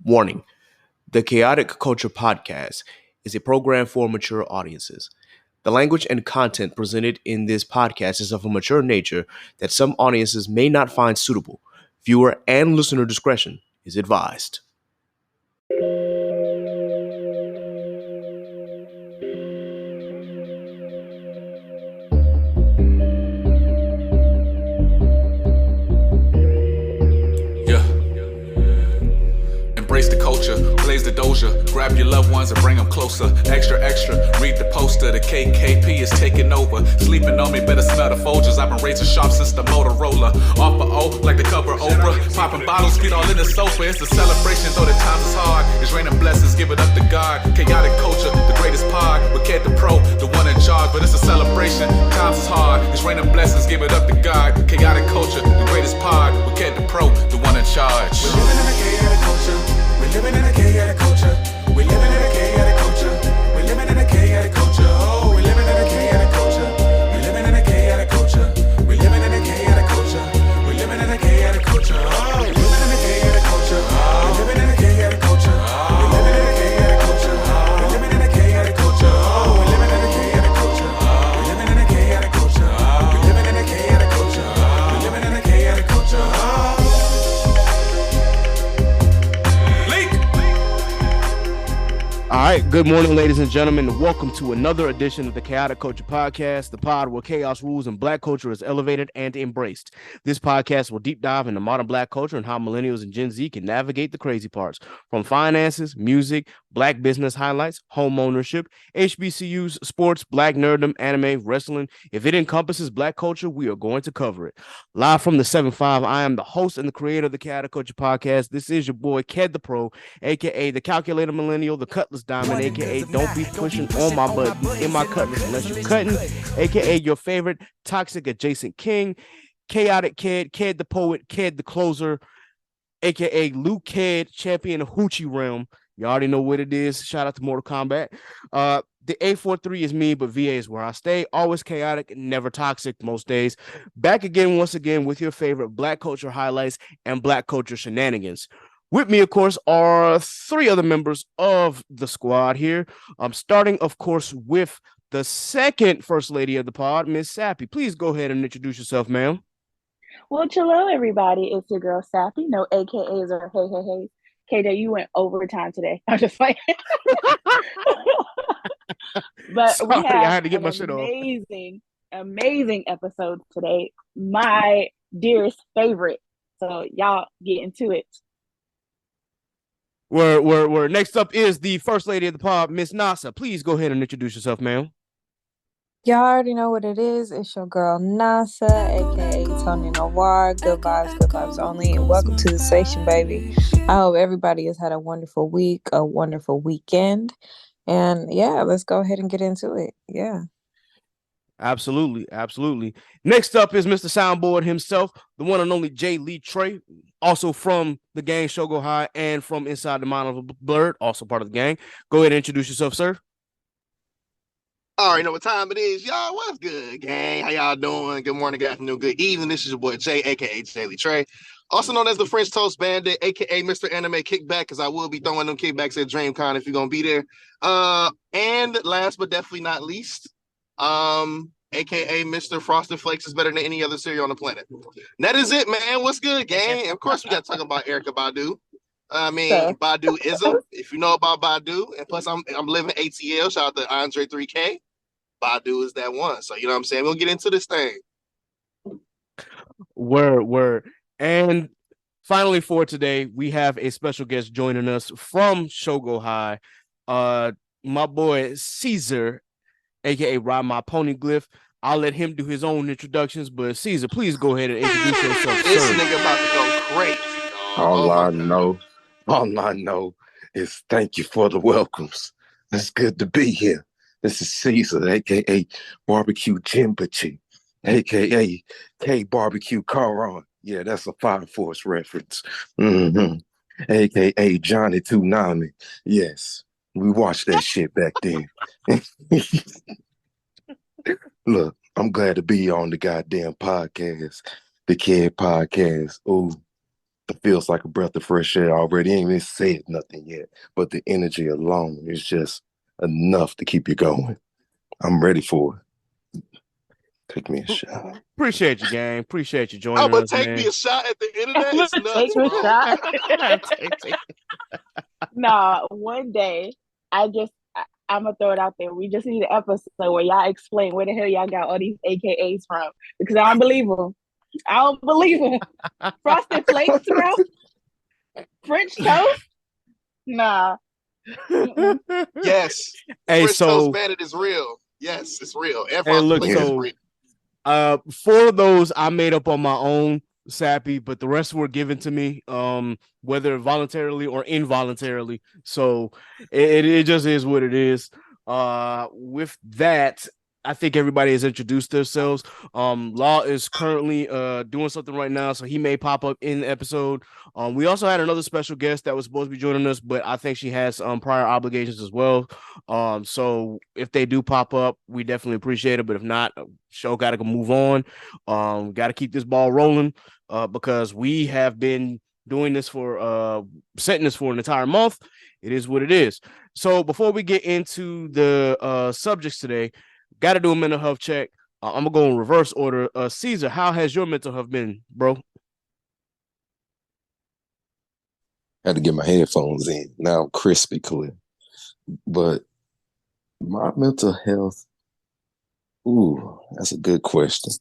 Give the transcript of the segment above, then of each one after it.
Warning: the Chaotic Culture Podcast is a program for mature audiences. The language and content presented in this podcast is of a mature nature that some audiences may not find suitable. Viewer and listener discretion is advised. Embrace the culture, blaze the doja, grab your loved ones and bring them closer. Extra, extra, read the poster, the KKP is taking over. Sleeping on me, better smell the Folgers. I've been razor sharp since the Motorola. Off for O, like the cover Oprah. Popping bottles, feet all in the sofa. It's a celebration, though the times is hard. It's raining blessings, give it up to God. Chaotic culture, the greatest pod. With Ked the Pro, the one in charge. But it's a celebration, times is hard. It's raining blessings, give it up to God. Chaotic culture, the greatest pod. With Ked the Pro, the one in charge. We're living in a chaotic culture. We're living in a chaotic culture. We're living in a chaotic culture. We're living in a chaotic culture. Oh, we're living in a chaotic culture. We're living in a chaotic culture. We're living in a chaotic culture. We're living in a chaotic culture. Oh, we're living in a chaotic culture. We're living in a chaotic culture. We're living in a chaotic culture. We're living in a chaotic culture. Oh, we're living in a chaotic culture. We're living in a chaotic culture. We're living in a chaotic culture. We're living in a chaotic culture. All right, good morning, ladies and gentlemen, and welcome to another edition of the Chaotic Culture Podcast, the pod where chaos rules and black culture is elevated and embraced. This podcast will deep dive into modern black culture and how millennials and Gen Z can navigate the crazy parts, from finances, music, black business highlights, home ownership, HBCUs, sports, black nerddom, anime, wrestling. If it encompasses black culture, we are going to cover it. Live from the 7-5, I am the host and the creator of the Chaotic Culture Podcast. This is your boy, Ked the Pro, a.k.a. the Calculator Millennial, the Cutlass Diamond, a.k.a. don't be pushing on my buttons in my cutlass unless you're cutting, a.k.a. your favorite toxic adjacent king, Chaotic Ked, Ked the Poet, Ked the Closer, a.k.a. Luke Ked, champion of Hoochie Realm. You already know what it is. Shout out to Mortal Kombat. The A43 is me, but VA is where I stay. Always chaotic, never toxic most days. Back again, once again, with your favorite black culture highlights and black culture shenanigans. With me, of course, are three other members of the squad here. I'm starting, of course, with the second first lady of the pod, Miss Sappy. Please go ahead and introduce yourself, ma'am. Well, hello, everybody. It's your girl, Sappy. No AKAs or hey. KJ, you went overtime today. I'm just like, but Sorry, we have I had to get my shit off. Amazing episode today. My dearest favorite. So y'all get into it. Where next up is the first lady of the pod, Miss Nasa. Please go ahead and introduce yourself, ma'am. Y'all already know what it is. It's your girl Nasa, aka Tony Noir. Good vibes only, and welcome to the station, baby. I hope everybody has had a wonderful week, a wonderful weekend, and yeah, let's go ahead and get into it. Yeah. Absolutely. Next up is Mr. Soundboard himself, the one and only J. Lee Trey, also from the gang Shogo High and from Inside the Mind of a Blurred, also part of the gang. Go ahead and introduce yourself, sir. I already know what time it is, y'all. What's good, gang? How y'all doing? Good morning, good afternoon, good evening. This is your boy Jay, aka J. Lee Trey, also known as the French Toast Bandit, aka Mr. Anime Kickback, because I will be throwing them kickbacks at DreamCon if you're gonna be there. And last but definitely not least, aka Mr. Frosted Flakes is better than any other cereal on the planet. And that is it, man. What's good, gang? And of course, we got to talk about Erykah Badu. Badu-ism, if you know about Badu, and plus I'm living ATL. Shout out to Andre 3K. Badu is that one. So you know what I'm saying? We'll get into this thing. Word. And finally for today, we have a special guest joining us from Shogo High. My boy Caesar, aka Ride My Ponyglyph. I'll let him do his own introductions, but Caesar, please go ahead and introduce yourself. This nigga about to go crazy. All I know is thank you for the welcomes. It's good to be here. This is Caesar, a.k.a. Barbecue Jimbachi, a.k.a. K Barbecue Caron. Yeah, that's a Fire Force reference. A.k.a. Johnny Toonami. Yes, we watched that shit back then. Look, I'm glad to be on the goddamn podcast, the Kid Podcast. Ooh, It feels like a breath of fresh air already. Ain't even said nothing yet, but the energy alone is just enough to keep you going. I'm ready for it. Take me a shot. Appreciate you, gang. Appreciate you I'm joining gonna us, take man. me a shot at the end of that. It's nuts, Take a bro. shot. Take- Nah, one day I'm gonna throw it out there. We just need an episode where y'all explain where the hell y'all got all these AKAs from because I don't believe them. I don't believe them. Frosted Flakes, bro. French toast. Nah. Mm-mm. Yes, Hey, French toast so bandit is real. Yes, it's real. And hey, frosted look, flakes is so real. 4 of those I made up on my own, Sappy, but the rest were given to me, whether voluntarily or involuntarily. So it just is what it is. With that, I think everybody has introduced themselves. Law is currently doing something right now, so he may pop up in the episode. We also had another special guest that was supposed to be joining us, but I think she has prior obligations as well. So if they do pop up, we definitely appreciate it. But if not, show got to move on. Got to keep this ball rolling because we have been doing this for setting this for an entire month. It is what it is. So before we get into the subjects today, got to do a mental health check. I'm gonna go in reverse order. Caesar, how has your mental health been, bro? Had to get my headphones in. Now I'm crispy clear. But my mental health, ooh, that's a good question.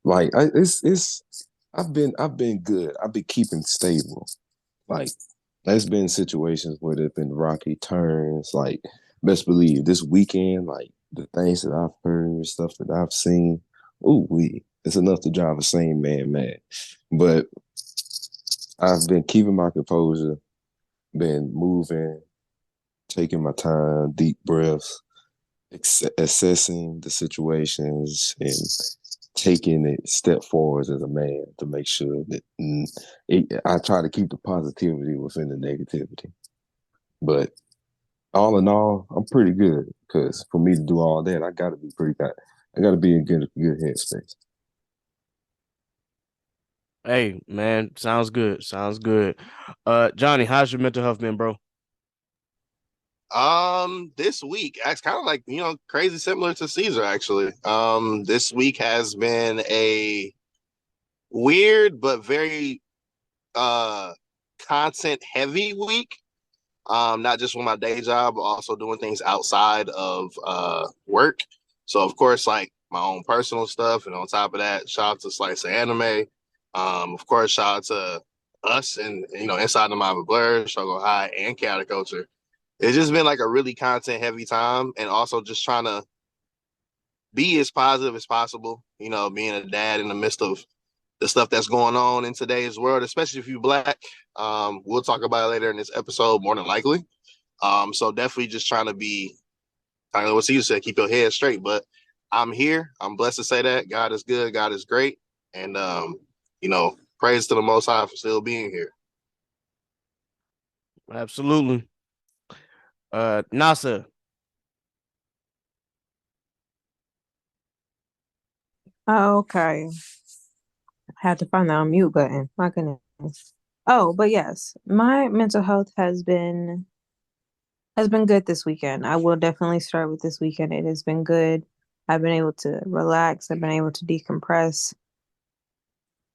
Like I've been good. I've been keeping stable. Like there's been situations where there's been rocky turns. Like best believe this weekend, like the things that I've heard, stuff that I've seen, it's enough to drive a sane man mad. But I've been keeping my composure, been moving, taking my time, deep breaths, assessing the situations and taking it step forwards as a man to make sure that I try to keep the positivity within the negativity. But all in all, I'm pretty good because for me to do all that, I got to be pretty good. I got to be in good headspace. Hey, man, sounds good. Sounds good. Johnny, how's your mental health been, bro? This week, it's kind of like crazy similar to Caesar actually. This week has been a weird but very content heavy week. Not just with my day job, but also doing things outside of work. So of course, like my own personal stuff, and on top of that, shout out to Slice of Anime. Of course, shout out to us and inside the Mind of Blur, Struggle High, and Chaotic Culture. It's just been like a really content heavy time, and also just trying to be as positive as possible. Being a dad in the midst of the stuff that's going on in today's world, especially if you're Black. We'll talk about it later in this episode, more than likely. So definitely just trying to be, I know what Caesar said, keep your head straight. But I'm here. I'm blessed to say that God is good. God is great. And, praise to the Most High for still being here. Absolutely. Nasa. Okay. Had to find the unmute button. My goodness. Oh, but yes, my mental health has been good this weekend. I will definitely start with this weekend. It has been good. I've been able to relax. I've been able to decompress.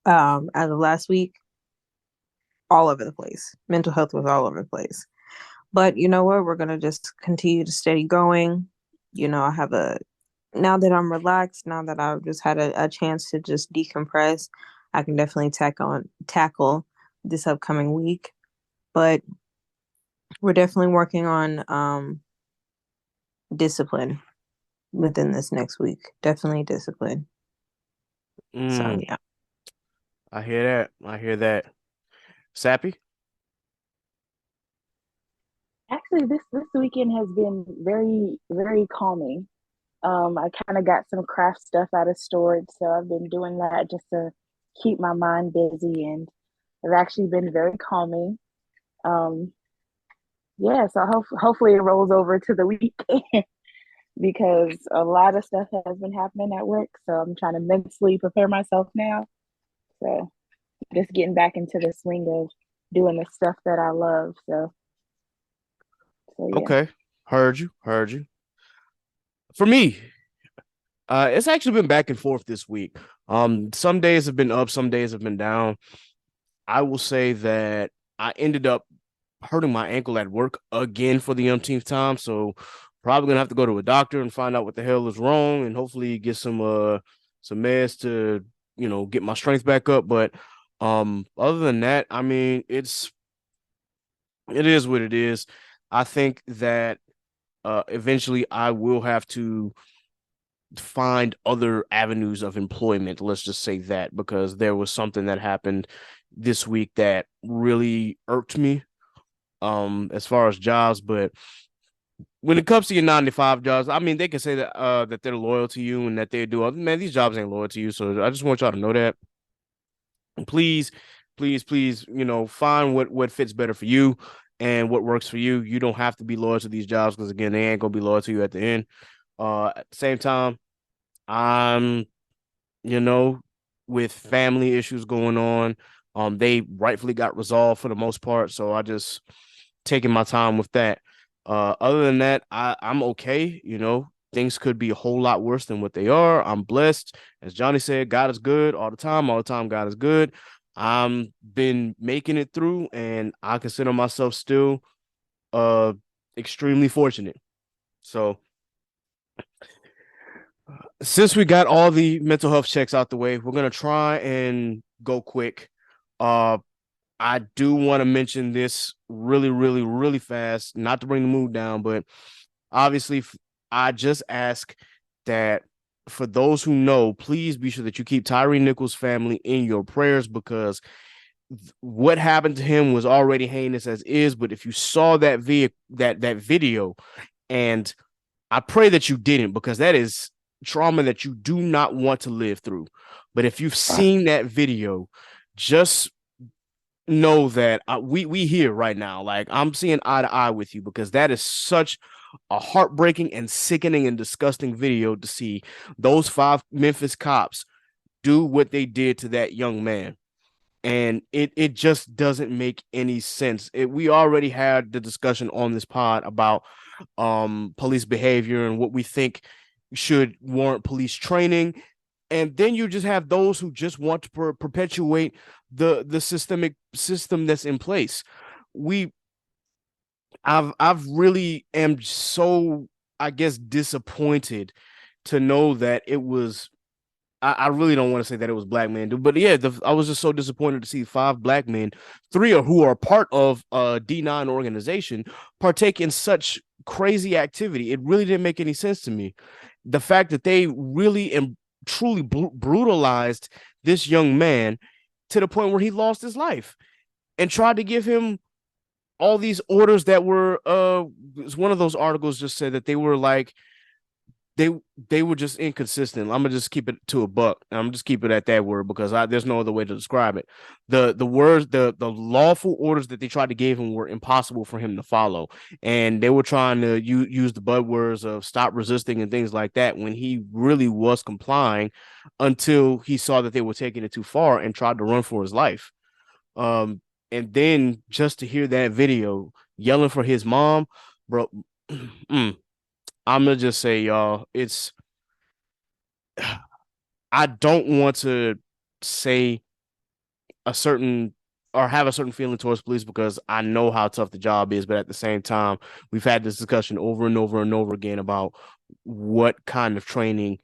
As of last week, all over the place. Mental health was all over the place. But you know what? We're gonna just continue to steady going. Now that I'm relaxed, now that I've just had a chance to just decompress, I can definitely tackle this upcoming week. But we're definitely working on discipline within this next week. Definitely discipline. So yeah. I hear that. I hear that. Sappy? Actually, this weekend has been very, very calming. I kind of got some craft stuff out of storage, so I've been doing that just to keep my mind busy, and it's actually been very calming. Um, yeah, so hopefully it rolls over to the weekend because a lot of stuff has been happening at work, so I'm trying to mentally prepare myself now. So just getting back into the swing of doing the stuff that I love. So yeah. Okay. Heard you. For me, it's actually been back and forth this week. Some days have been up, some days have been down. I will say that I ended up hurting my ankle at work again for the umpteenth time. So probably gonna have to go to a doctor and find out what the hell is wrong, and hopefully get some meds to get my strength back up. But other than that, I mean, it is what it is. I think that eventually I will have to find other avenues of employment. Let's just say that, because there was something that happened this week that really irked me as far as jobs. But when it comes to your 9 to 5 jobs, I mean, they can say that they're loyal to you and that they do other, man, these jobs ain't loyal to you. So I just want y'all to know that. Please, please, find what fits better for you and what works for you. You don't have to be loyal to these jobs, because again, they ain't gonna be loyal to you at the end. At the same time, I'm, you know, with family issues going on, they rightfully got resolved for the most part. So I just taking my time with that. Other than that, I'm okay. Things could be a whole lot worse than what they are. I'm blessed. As Johnny said, God is good all the time. All the time, God is good. I'm been making it through, and I consider myself still extremely fortunate. So since we got all the mental health checks out the way, we're gonna try and go quick. Uh I do want to mention this really, really, really fast, not to bring the mood down, but obviously, I just ask that for those who know, please be sure that you keep Tyree Nichols' family in your prayers, because what happened to him was already heinous as is. But if you saw that video, and I pray that you didn't, because that is trauma that you do not want to live through. But if you've seen that video, just know that we here right now. Like, I'm seeing eye to eye with you, because that is such a heartbreaking and sickening and disgusting video to see those 5 Memphis cops do what they did to that young man. And it just doesn't make any sense. We already had the discussion on this pod about police behavior and what we think should warrant police training. And then you just have those who just want to perpetuate the systemic system that's in place. I've really am so, I guess, disappointed to know that it was. I really don't want to say that it was black men, but yeah, I was just so disappointed to see 5 black men, 3 of who are part of a D9 organization, partake in such crazy activity. It really didn't make any sense to me. The fact that they really and truly brutalized this young man to the point where he lost his life, and tried to give him all these orders that were one of those articles just said that they were like they were just inconsistent. I'm gonna just keep it to a buck. I'm just keep it at that word, because there's no other way to describe it. The words, the lawful orders that they tried to give him were impossible for him to follow, and they were trying to use the buzzwords of stop resisting and things like that, when he really was complying, until he saw that they were taking it too far and tried to run for his life. And then just to hear that video yelling for his mom, bro. I'm gonna just say, y'all, I don't want to say a certain or have a certain feeling towards police, because I know how tough the job is. But at the same time, we've had this discussion over and over and over again about what kind of training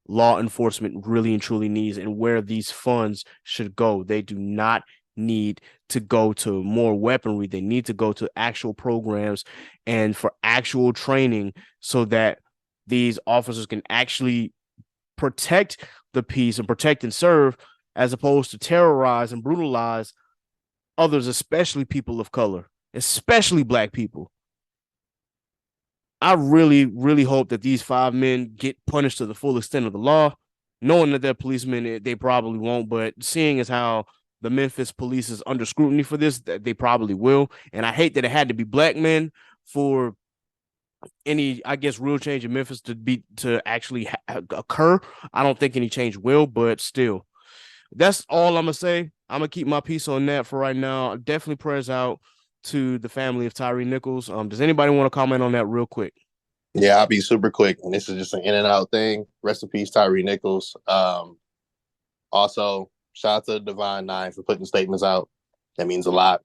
law enforcement really and truly needs, and where these funds should go. They do not need to go to more weaponry. They need to go to actual programs and for actual training, so that these officers can actually protect the peace and protect and serve, as opposed to terrorize and brutalize others, especially people of color, especially black people. I really, really hope that these 5 men get punished to the full extent of the law, knowing that they're policemen. They probably won't, but seeing as how the Memphis police is under scrutiny for this, that they probably will. And I hate that it had to be black men for any, I guess, real change in Memphis to actually occur. I don't think any change will, but still, that's all I'm gonna say. I'm gonna keep my piece on that for right now. Definitely prayers out to the family of Tyree Nichols. Does anybody want to comment on that real quick? Yeah, I'll be super quick. And this is just an in and out thing. Rest in peace, Tyree Nichols. Also, shout out to the Divine Nine for putting statements out. That means a lot.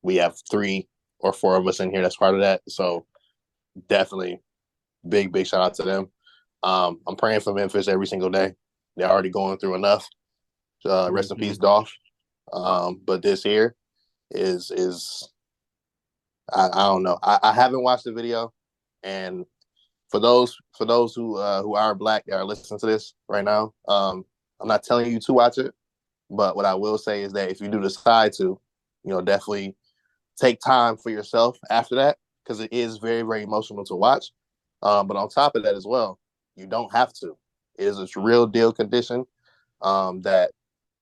We have 3 or 4 of us in here that's part of that. So definitely big shout out to them. I'm praying for Memphis every single day. They're already going through enough. Rest in peace, Dolph. But this here is I don't know. I haven't watched the video, and for those who are Black that are listening to this right now, I'm not telling you to watch it, but what I will say is that if you do decide to, definitely take time for yourself after that, because it is very, very emotional to watch. But on top of that as well, you don't have to. It is a real deal condition that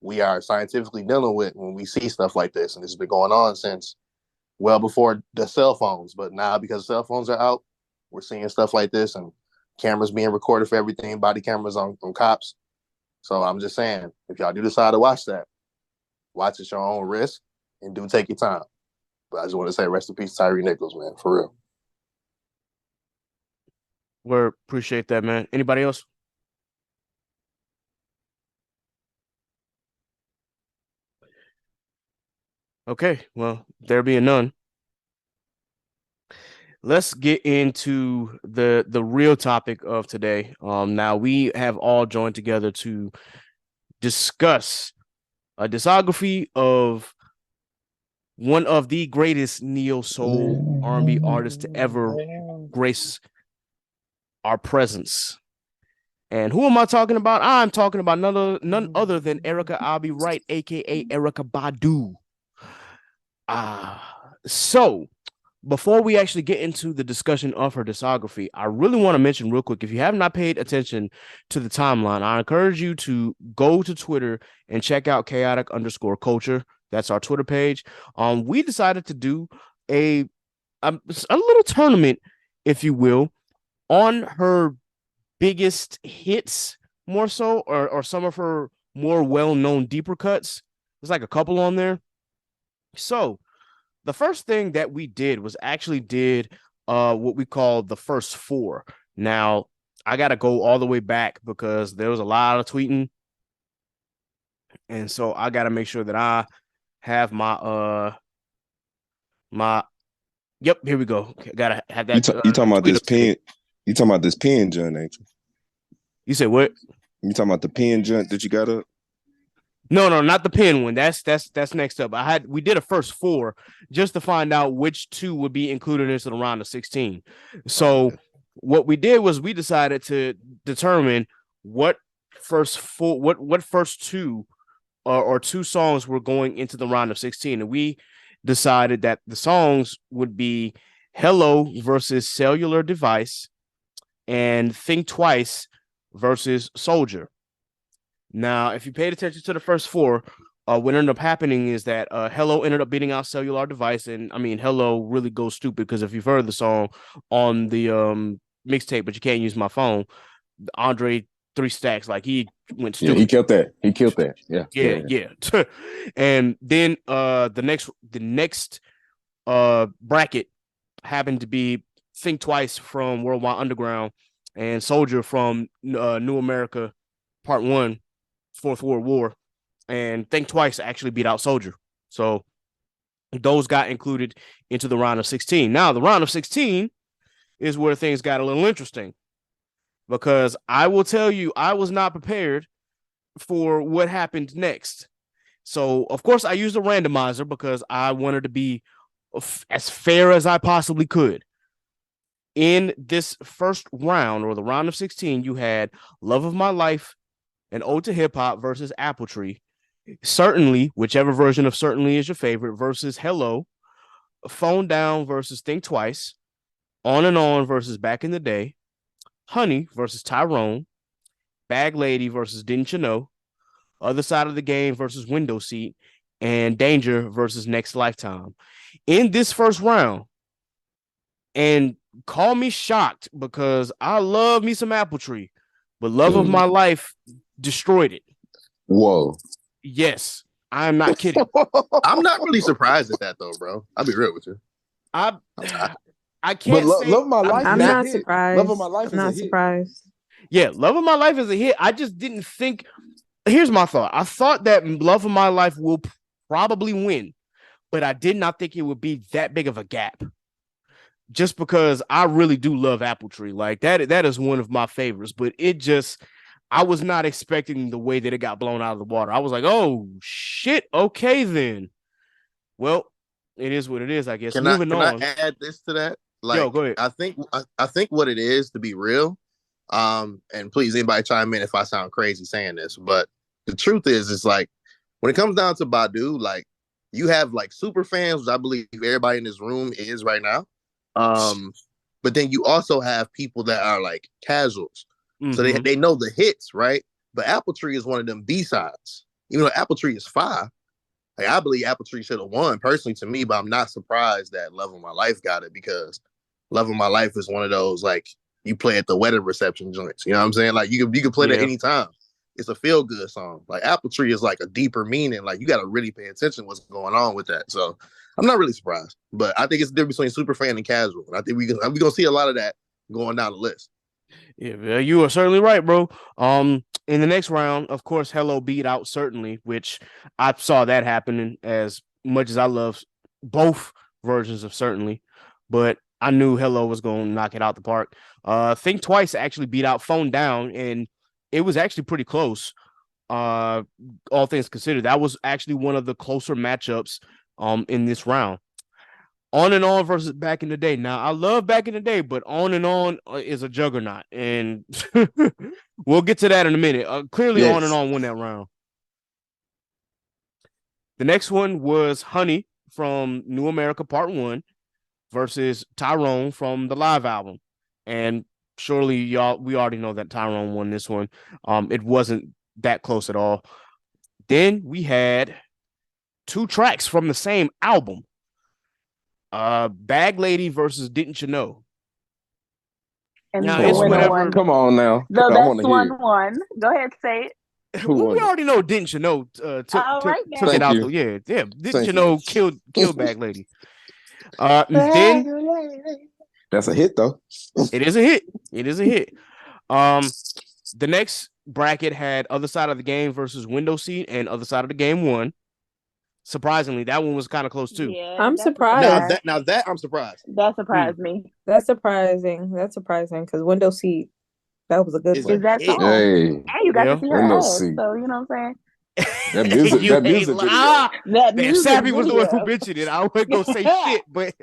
we are scientifically dealing with when we see stuff like this, and this has been going on since well before the cell phones. But now, because cell phones are out, we're seeing stuff like this and cameras being recorded for everything, body cameras on cops. So I'm just saying, if y'all do decide to watch that, watch at your own risk and do take your time. But I just want to say rest in peace, Tyree Nichols, man, for real. We appreciate that, man. Anybody else? Okay, well, there being none, let's get into the real topic of today. Now we have all joined together to discuss a discography of one of the greatest neo soul R&B artists to ever grace our presence. And who am I talking about? I'm talking about none other than Erykah. I'll be right, aka Erykah Badu. So before we actually get into the discussion of her discography, I really want to mention real quick, if you have not paid attention to the timeline, I encourage you to go to Twitter and check out chaotic_culture. That's our Twitter page. We decided to do a little tournament, if you will, on her biggest hits, more so, or some of her more well-known deeper cuts. There's like a couple on there. So the first thing that we did was actually what we call the first 4. Now, I got to go all the way back because there was a lot of tweeting. And so I got to make sure that I have yep, here we go. Got to have that. You talking about this pen? You talking about this pen, John, ain't you? You said what? You talking about the pen, John, that you got up? No, not the pin one. That's next up. We did a first 4 just to find out which 2 would be included into the round of 16. So what we did was we decided to determine what first 2 or 2 songs were going into the round of 16, and we decided that the songs would be Hello versus Cellular Device and Think Twice versus Soldier. Now, if you paid attention to the first 4, what ended up happening is that Hello ended up beating out Cellular Device. And I mean, Hello really goes stupid because if you've heard the song on the mixtape, but you can't use my phone, Andre 3 Stacks, like he went stupid. Yeah, he killed that. Yeah. And then the next bracket happened to be Think Twice from Worldwide Underground and Soldier from New America Part 1, Fourth World War, and Think Twice actually beat out Soldier. So those got included into the round of 16. Now, the round of 16 is where things got a little interesting, because I will tell you, I was not prepared for what happened next. So, of course, I used a randomizer because I wanted to be as fair as I possibly could. In this first round, or the round of 16, you had Love of My Life and Ode to Hip Hop versus Apple Tree. Certainly, whichever version of Certainly is your favorite, versus Hello. Phone Down versus Think Twice. On and On versus Back in the Day. Honey versus Tyrone. Bag Lady versus Didn't You Know. Other Side of the Game versus Window Seat. And Danger versus Next Lifetime. In this first round, and call me shocked because I love me some Apple Tree, but Love of My Life destroyed it. Whoa. Yes. I'm not kidding. I'm not really surprised at that though, bro. I'll be real with you. I But can't say Love of My Life I'm is a not hit. surprised. Love of My Life I'm is a not hit. surprised. Yeah, Love of My Life is a hit. I just didn't think. Here's my thought. I thought that Love of My Life will probably win, but I did not think it would be that big of a gap. Just because I really do love Apple Tree. Like that is one of my favorites, but I was not expecting the way that it got blown out of the water. I was like, oh shit, okay then. Well, it is what it is, I guess. Can Moving I on. add this to that? Like, Yo, go ahead. I think what it is, to be real, and please anybody chime in if I sound crazy saying this, but the truth is, it's like when it comes down to Badu, like you have like super fans, which I believe everybody in this room is right now. But then you also have people that are like casuals, so they know the hits, right? But Apple Tree is one of them B-sides. Even though Apple Tree is fire, like I believe Apple Tree should have won personally to me, but I'm not surprised that Love of My Life got it because Love of My Life is one of those like you play at the wedding reception joints. You know what I'm saying? Like you can play that anytime. It's a feel good song. Like Apple Tree is like a deeper meaning. Like you got to really pay attention to what's going on with that. So I'm not really surprised, but I think it's the difference between super fan and casual. And I think we're gonna see a lot of that going down the list. Yeah, you are certainly right, bro. In the next round, of course, Hello beat out Certainly, which I saw that happening as much as I love both versions of Certainly, but I knew Hello was going to knock it out the park. Think Twice actually beat out Phone Down, and it was actually pretty close. All things considered, that was actually one of the closer matchups in this round. On and On versus Back in the Day. Now, I love Back in the Day, but On and On is a juggernaut, and we'll get to that in a minute. Clearly, yes. On and On won that round. The next one was Honey from New America Part 1 versus Tyrone from the live album. And surely, y'all, we already know that Tyrone won this one. It wasn't that close at all. Then we had two tracks from the same album. Bag Lady versus Didn't You Know? And now, it's whatever. Come on now. The best one won. Go ahead, say it. Well, we already know Didn't You Know took it out. Yeah. Didn't You Know killed Bag Lady. Then that's a hit though. It is a hit. The next bracket had Other Side of the Game versus Window Seat, and Other Side of the Game won. Surprisingly, that one was kind of close too. Yeah, I'm surprised. Now that I'm surprised. That surprised me. That's surprising because Window Seat, that was a good one. Is that song? Hey, and you got to see her ass, so you know what I'm saying. That music video. Sappy was the one who mentioned it. I wasn't gonna say shit, but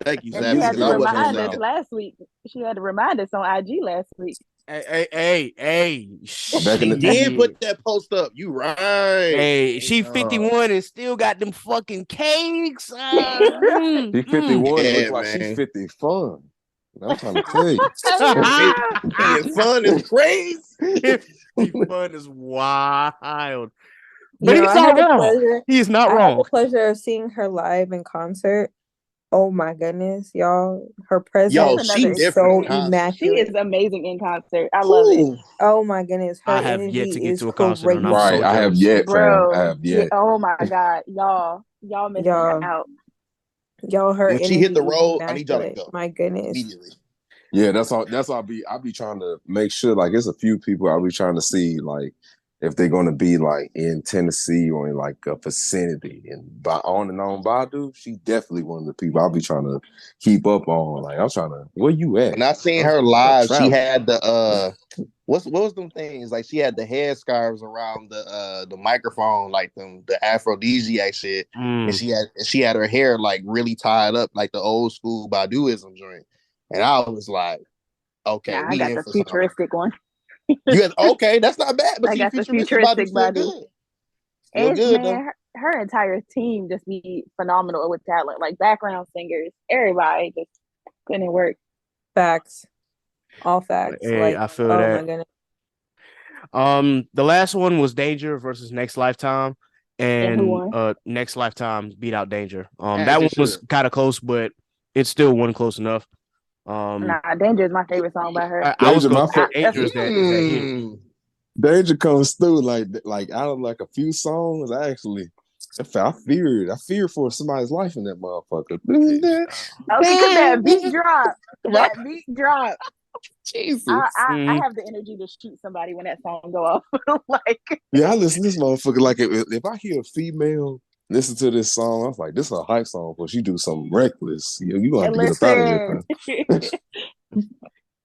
thank you, Sappy. She had to remind us last week. She had to remind us on IG last week. Hey. She did put that post up. You right. Hey, she 51 and still got them fucking cakes. She 51 looks like she's 50 fun. I'm trying to tell you. Fun is crazy. 50 fun is wild. But he's not wrong. He's not wrong. I had the pleasure of seeing her live in concert. Oh my goodness, y'all! Her presence is so immaculate. She is amazing in concert. I love it. Oh my goodness, I have yet to get to a concert. Right, I have yet, bro. I have yet. Oh my god, y'all missing out. Y'all, her when she hit the road, I need y'all to go. My goodness. Immediately. Yeah, that's all. I'll be trying to make sure. Like, there's a few people I'll be trying to see, like, if they're going to be like in Tennessee or in like a vicinity. And by On and On Badu, she definitely one of the people I'll be trying to keep up on. Like, I'm trying to, where you at? When I seen her live, she had the what was them things? Like, she had the head scarves around the microphone, like the aphrodisiac shit. And she had her hair like really tied up like the old school Baduism joint. And I was like, okay, I got the futuristic one. Okay, that's not bad. But I got the futuristic Badu. And man, her entire team just be phenomenal with talent, like background singers, everybody just couldn't work. Facts, all facts. Hey, I feel that. My goodness. The last one was Danger versus Next Lifetime, and Next Lifetime beat out Danger. That one was kind of close, but it still wasn't close enough. Danger is my favorite song by her. I was going to say Danger is that hit. Danger comes through like out of like a few songs. I feared for somebody's life in that motherfucker. Okay, because that beat drop. Right? That beat drop. Jesus. I have the energy to shoot somebody when that song go off. Like, Yeah, I listen to this motherfucker. Like if I hear a female listen to this song, I was like, this is a hype song, but she do something reckless. You gonna have and to get us out of here, listen. man.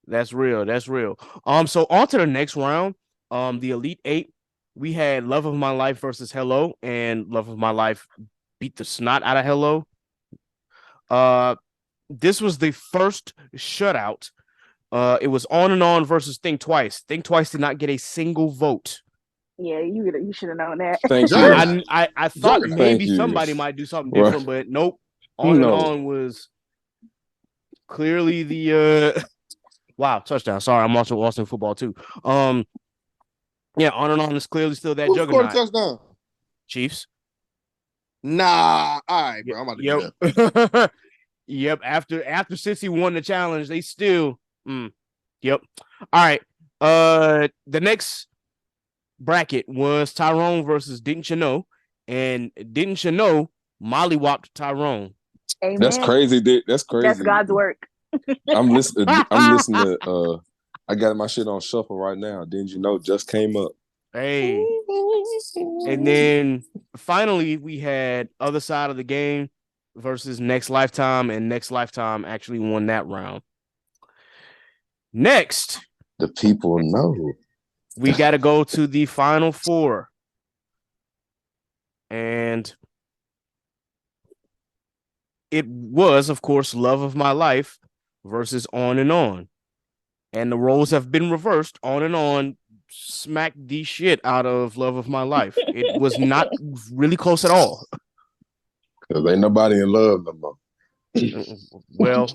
That's real. That's real. So on to the next round. The Elite Eight. We had Love of My Life versus Hello, and Love of My Life beat the snot out of Hello. This was the first shutout. It was On and On versus Think Twice. Think Twice did not get a single vote. Yeah, you should have known that. Thank you. I thought maybe somebody might do something different, but nope. On and On was clearly the wow, touchdown. Sorry, I'm also watching football too. Yeah, On and On is clearly still that juggernaut. Touchdown? Chiefs. Nah. All right, bro. I'm about to get up. Yep. After Cincy won the challenge, they still yep. All right. The next bracket was Tyrone versus Didn't You Know? And Didn't You Know mollywopped Tyrone. Amen. That's crazy, dude. That's crazy. That's God's work. I'm listening to I got my shit on shuffle right now. Didn't you know just came up? Hey. And then finally we had Other Side of the Game versus Next Lifetime, and Next Lifetime actually won that round. Next, the people know. We got to go to the final four. And it was, of course, Love of My Life versus On and On. And the roles have been reversed. On and On smacked the shit out of Love of My Life. It was not really close at all. Because ain't nobody in love no more. Well,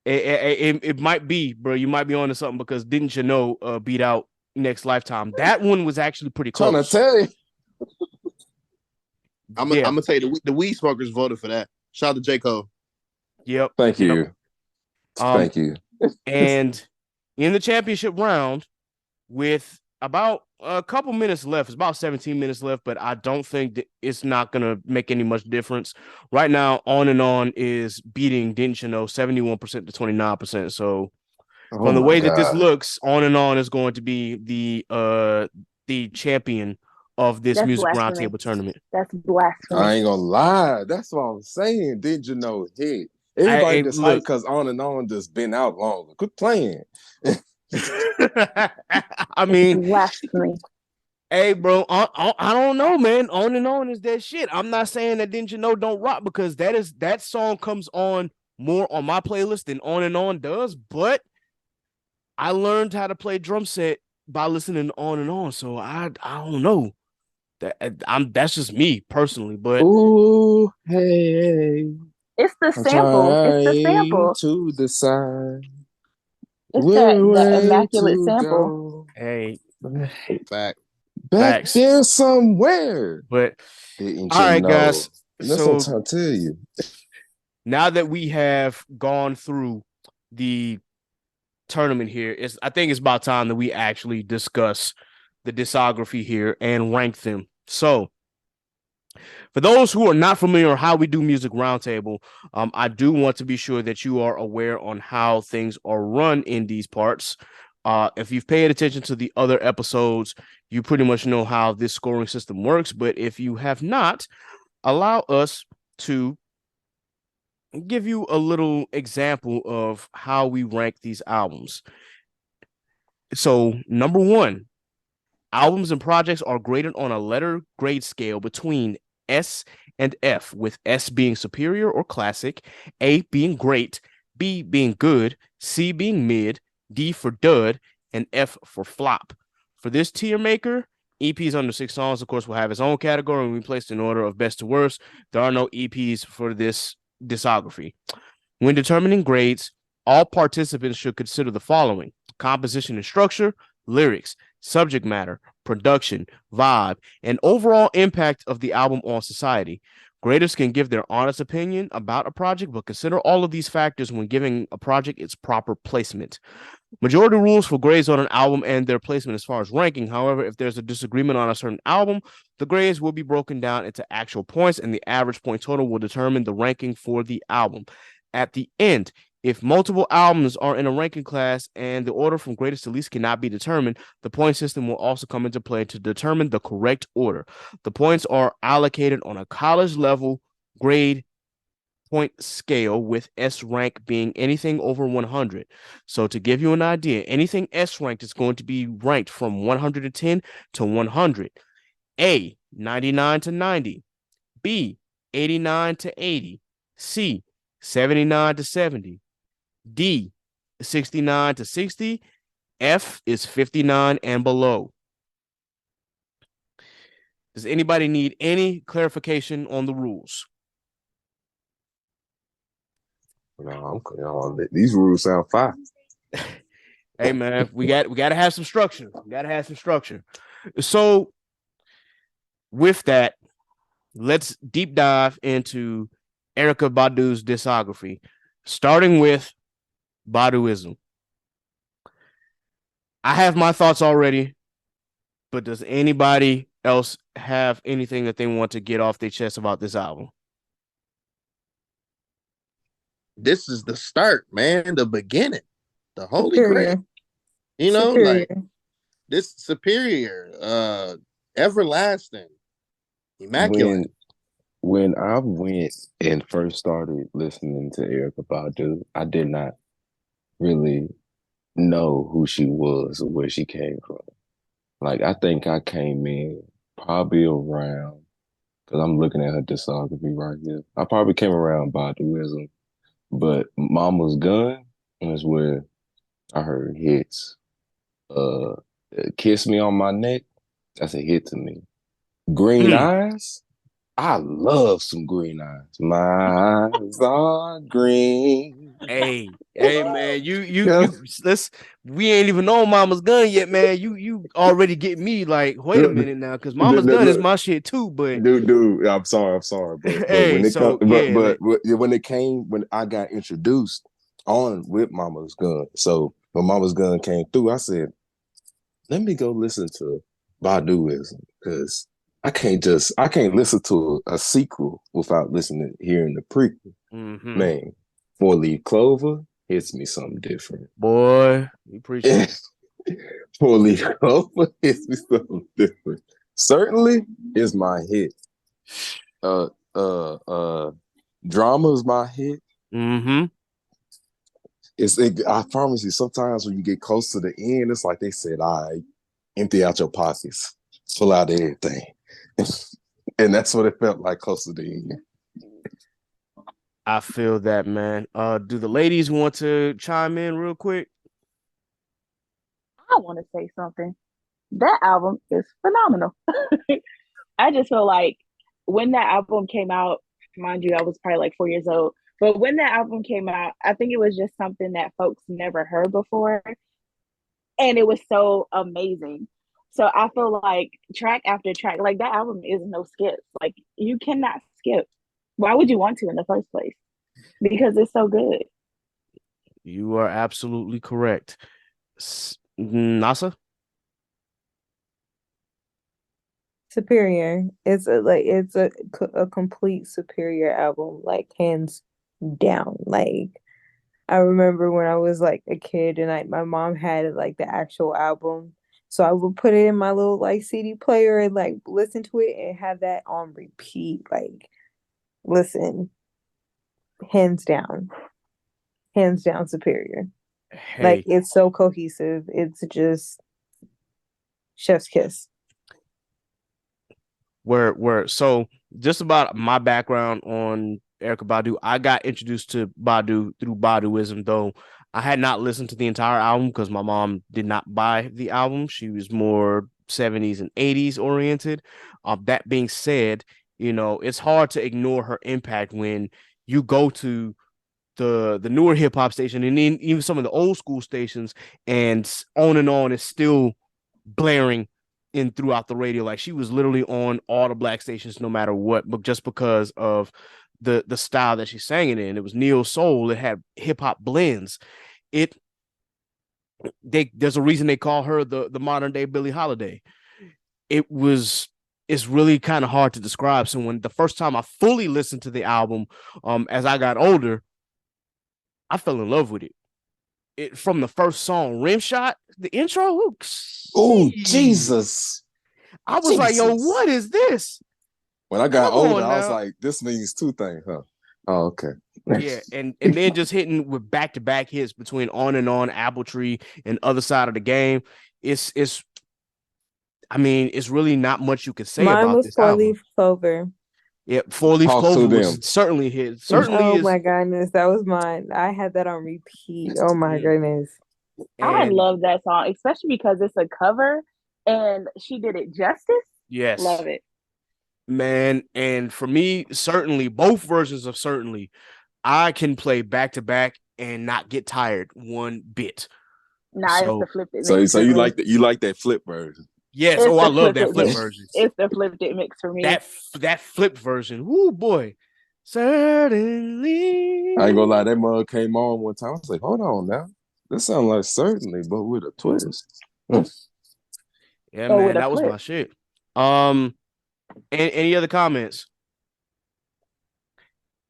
it might be, bro. You might be onto something, because Didn't You Know beat out Next Lifetime. That one was actually pretty close. Trying to tell you. I'm gonna tell you the weed smokers voted for that. Shout out to J. Cole. Yep. Thank you. Thank you. And in the championship round, with about a couple minutes left, it's about 17 minutes left, but I don't think that it's not going to make any much difference. Right now, On and On is beating Didn't You Know 71% to 29%. So from the way that this looks, On and On is going to be the champion of this music roundtable tournament. That's blasphemy. I ain't gonna lie. That's what I'm saying. Did you know hit? Everybody just hyped because On and On just been out longer. Quit playing. I mean, blasphemy. Hey, bro, I don't know, man. On and On is that shit. I'm not saying that Didn't You Know don't rock, because that song comes on more on my playlist than On and On does. But I learned how to play drum set by listening to On and On, so I don't know. That's just me personally, but ooh, hey, it's the sample. It's the sample to decide. It's that immaculate sample. Go. Hey, back there somewhere. But Didn't all right, know? guys. That's what I'm trying to tell you. Now that we have gone through the tournament here, I think it's about time that we actually discuss the discography here and rank them. So for those who are not familiar with how we do Music Roundtable, I do want to be sure that you are aware on how things are run in these parts. If you've paid attention to the other episodes, you pretty much know how this scoring system works. But if you have not, allow us to give you a little example of how we rank these albums. So, number one, albums and projects are graded on a letter grade scale between S and F, with S being superior or classic, A being great, B being good, C being mid, D for dud, and F for flop. For this tier maker, EPs under 6 songs, of course, will have its own category and be placed in order of best to worst. There are no EPs for this discography. When determining grades, all participants should consider the following: composition and structure, lyrics, subject matter, production, vibe, and overall impact of the album on society. Graders can give their honest opinion about a project, but consider all of these factors when giving a project its proper placement. Majority rules for grades on an album and their placement as far as ranking. However, if there's a disagreement on a certain album, the grades will be broken down into actual points, and the average point total will determine the ranking for the album. At the end, if multiple albums are in a ranking class and the order from greatest to least cannot be determined, the point system will also come into play to determine the correct order. The points are allocated on a college level grade point scale, with S rank being anything over 100. So to give you an idea, anything S ranked is going to be ranked from 110 to 100. A, 99 to 90. B, 89 to 80. C, 79 to 70. D, 69 to 60. F is 59 and below. Does anybody need any clarification on the rules? No, these rules sound fine. Hey man, we got to have some structure. We got to have some structure. So with that, let's deep dive into Erykah Badu's discography, starting with Baduism. I have my thoughts already, but does anybody else have anything that they want to get off their chest about this album? This is the start, man, the beginning, the holy Superior. grail. You know, Superior. like this superior, everlasting, immaculate. When I went and first started listening to Erykah Badu, I did not really know who she was or where she came from. Like, I think I came in probably around, because I'm looking at her discography right here. I probably came around Baduism, but Mama's Gun is where I heard hits. Kiss Me on My Neck, that's a hit to me. Green Eyes, I love some Green Eyes. My eyes are green. Hey, man, we ain't even on Mama's Gun yet, man. You already get me like, wait a minute now, because Mama's Gun is my shit too. But dude, I'm sorry, but hey, when it so when I got introduced on with Mama's Gun, so when Mama's Gun came through, I said, let me go listen to Baduism, because I can't listen to a sequel without hearing the prequel. Man, 4-Leaf Clover hits me something different. Boy, you appreciate it. 4-Leaf Clover hits me something different. Certainly is my hit. Drama is my hit. I promise you, sometimes when you get close to the end, it's like they said, all right, empty out your pockets, pull out everything. And that's what it felt like close to the end. I feel that, man. Do the ladies want to chime in real quick? I want to say something. That album is phenomenal. I just feel like when that album came out, mind you, I was probably like 4 years old. But when that album came out, I think it was just something that folks never heard before. And it was so amazing. So I feel like track after track, like that album is no skip. Like you cannot skip. Why would you want to in the first place? Because it's so good. You are absolutely correct. NASA? Superior. It's a complete superior album, like hands down. Like I remember when I was like a kid and my mom had like the actual album. So I would put it in my little like CD player and like listen to it and have that on repeat. Like listen, hands down superior. Hey. Like it's so cohesive. It's just chef's kiss. So just about my background on Erykah Badu, I got introduced to Badu through Baduism, though I had not listened to the entire album because my mom did not buy the album. She was more 70s and 80s oriented. That being said, you know, it's hard to ignore her impact when you go to the newer hip hop station and even some of the old school stations, and on is still blaring in throughout the radio. Like she was literally on all the black stations, no matter what, but just because of the style that she sang it in. It was neo soul. It had hip hop blends. There's a reason they call her the modern day Billie Holiday. It's really kind of hard to describe. So when the first time I fully listened to the album, as I got older, I fell in love with it. From the first song, Rim Shot, the intro. Oh, Jesus. I was like, yo, what is this? When I got older, I was like, this means two things, huh? Oh, okay. Yeah, and then just hitting with back-to-back hits between On and On, Apple Tree, and Other Side of the Game. It's really not much you could say about this album. Mine was 4-Leaf Clover. Yeah, 4-Leaf Clover was certainly his. My goodness, that was mine. I had that on repeat. Oh my goodness. I love that song, especially because it's a cover and she did it justice. Yes. Love it. Man, and for me, certainly, both versions of Certainly, I can play back to back and not get tired one bit. It's the flipped it. So you like that flip version? Yes. I love that flip version. It's the flipped it mix for me. That flipped version. Woo boy. Certainly. I ain't gonna lie, that mug came on one time. I was like, hold on now. This sounds like Certainly, but with a twist. Yeah, man, that was my shit. Any other comments?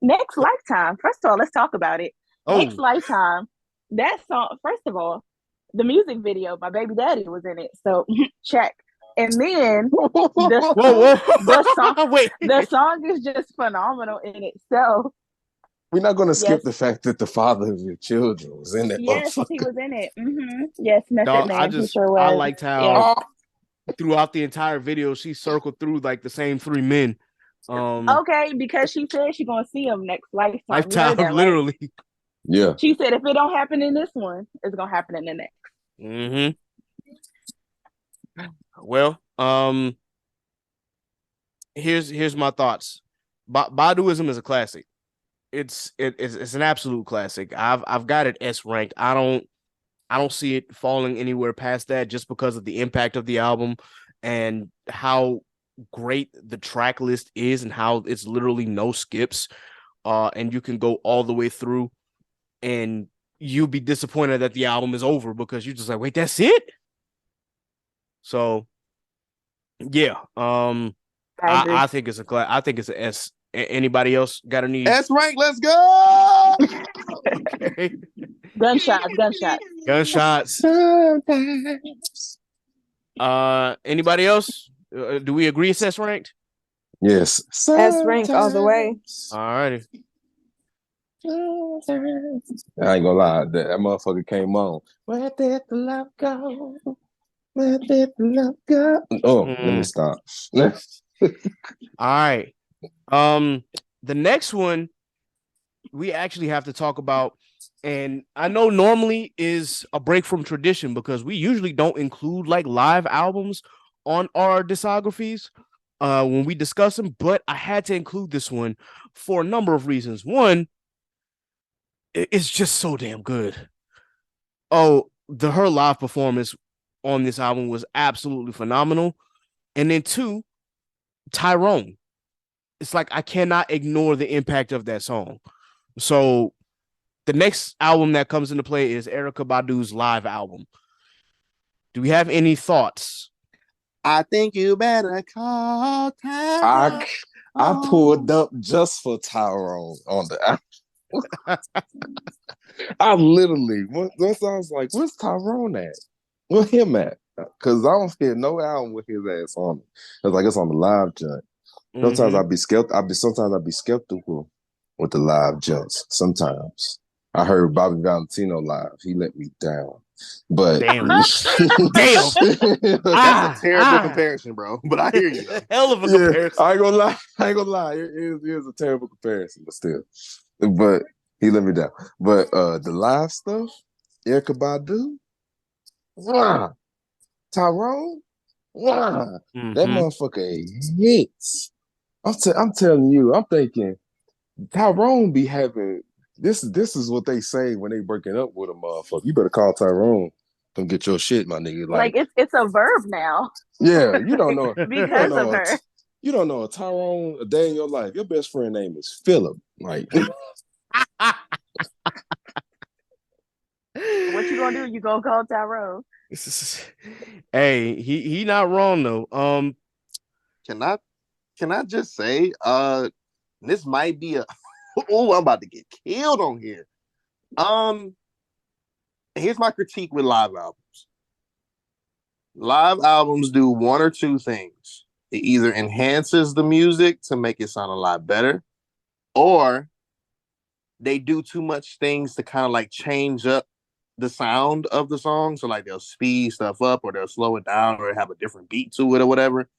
Next Lifetime. First of all, let's talk about it. Next Lifetime. That song, first of all, the music video, my baby daddy was in it. So check. And then the song is just phenomenal in itself. We're not going to skip the fact that the father of your children was in that. Yes, he was in it. Mm-hmm. Yes, Method Man. I liked how throughout the entire video she circled through like the same three men. Okay, because she said she's gonna see him next lifetime. Literally. Yeah. She said if it don't happen in this one, it's gonna happen in the next. Mm-hmm. Well, here's my thoughts. Baduism is a classic. It's an absolute classic. I've got it S ranked. I don't see it falling anywhere past that just because of the impact of the album and how great the track list is and how it's literally no skips. And you can go all the way through and you'll be disappointed that the album is over because you're just like, wait, that's it? So yeah. I think it's I think it's an S. Anybody else got any S rank? Let's go. Okay. Gunshots. Anybody else? Do we agree it's S ranked? Yes. S rank all the way. All righty. I ain't gonna lie, that motherfucker came on. Where did the love go? Where did the love go? Oh, let me stop. All right. The next one we actually have to talk about, and I know normally is a break from tradition because we usually don't include like live albums on our discographies when we discuss them, but I had to include this one for a number of reasons. One, it's just so damn good. Her live performance on this album was absolutely phenomenal. And then two, Tyrone. It's like I cannot ignore the impact of that song. So the next album that comes into play is Erykah Badu's live album. Do we have any thoughts? I think you better call Tyrone. I pulled up just for Tyrone on the album. I literally, once I was like, where's Tyrone at? Where him at? Because I don't hear no album with his ass on it. It's like it's on the live joint. Sometimes I'd be skeptical with the live jumps. Sometimes I heard Bobby Valentino live. He let me down. But damn. That's a terrible comparison, bro. But I hear you. Hell of a comparison. I ain't gonna lie. It is a terrible comparison, but still. But he let me down. But the live stuff, Erykah Badu, Tyrone, that motherfucker hits. I'm telling you, I'm thinking Tyrone be having this is what they say when they breaking up with a motherfucker. You better call Tyrone Come get your shit, my nigga. Like it's a verb now. Yeah, you don't know. Because of her. You don't know a Tyrone a day in your life. Your best friend name is Philip. Like, what you gonna do? You gonna call Tyrone? Hey, he not wrong though. Can I just say, this might be a oh, I'm about to get killed on here. Here's my critique with live albums. Live albums do one or two things. It either enhances the music to make it sound a lot better, or they do too much things to kind of like change up the sound of the song. So like they'll speed stuff up, or they'll slow it down, or have a different beat to it, or whatever.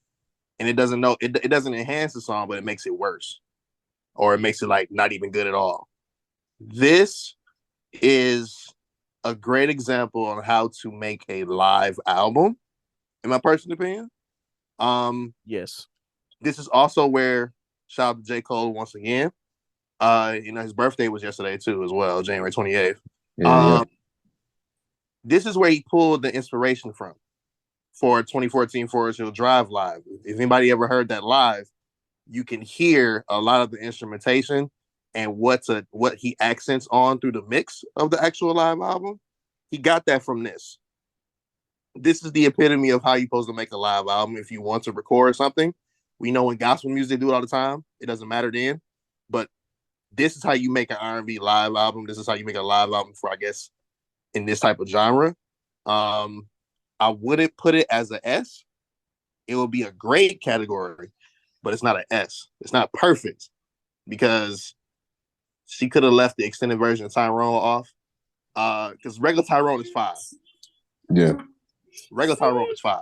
And it doesn't enhance the song, but it makes it worse, or it makes it like not even good at all. This is a great example on how to make a live album, in my personal opinion. Yes. This is also where, shout out to J. Cole once again. His birthday was yesterday too, as well, January 28th. yeah. This is where he pulled the inspiration from for 2014 Forest Hill Drive live. If anybody ever heard that live, you can hear a lot of the instrumentation and what he accents on through the mix of the actual live album. He got that from this. This is the epitome of how you're supposed to make a live album if you want to record something. We know in gospel music they do it all the time. It doesn't matter then. But this is how you make an R&B live album. This is how you make a live album for, I guess, in this type of genre. I wouldn't put it as an S. It would be a great category, but it's not an S. It's not perfect because she could have left the extended version of Tyrone off. Because regular Tyrone is 5. Yeah. Regular Tyrone is 5.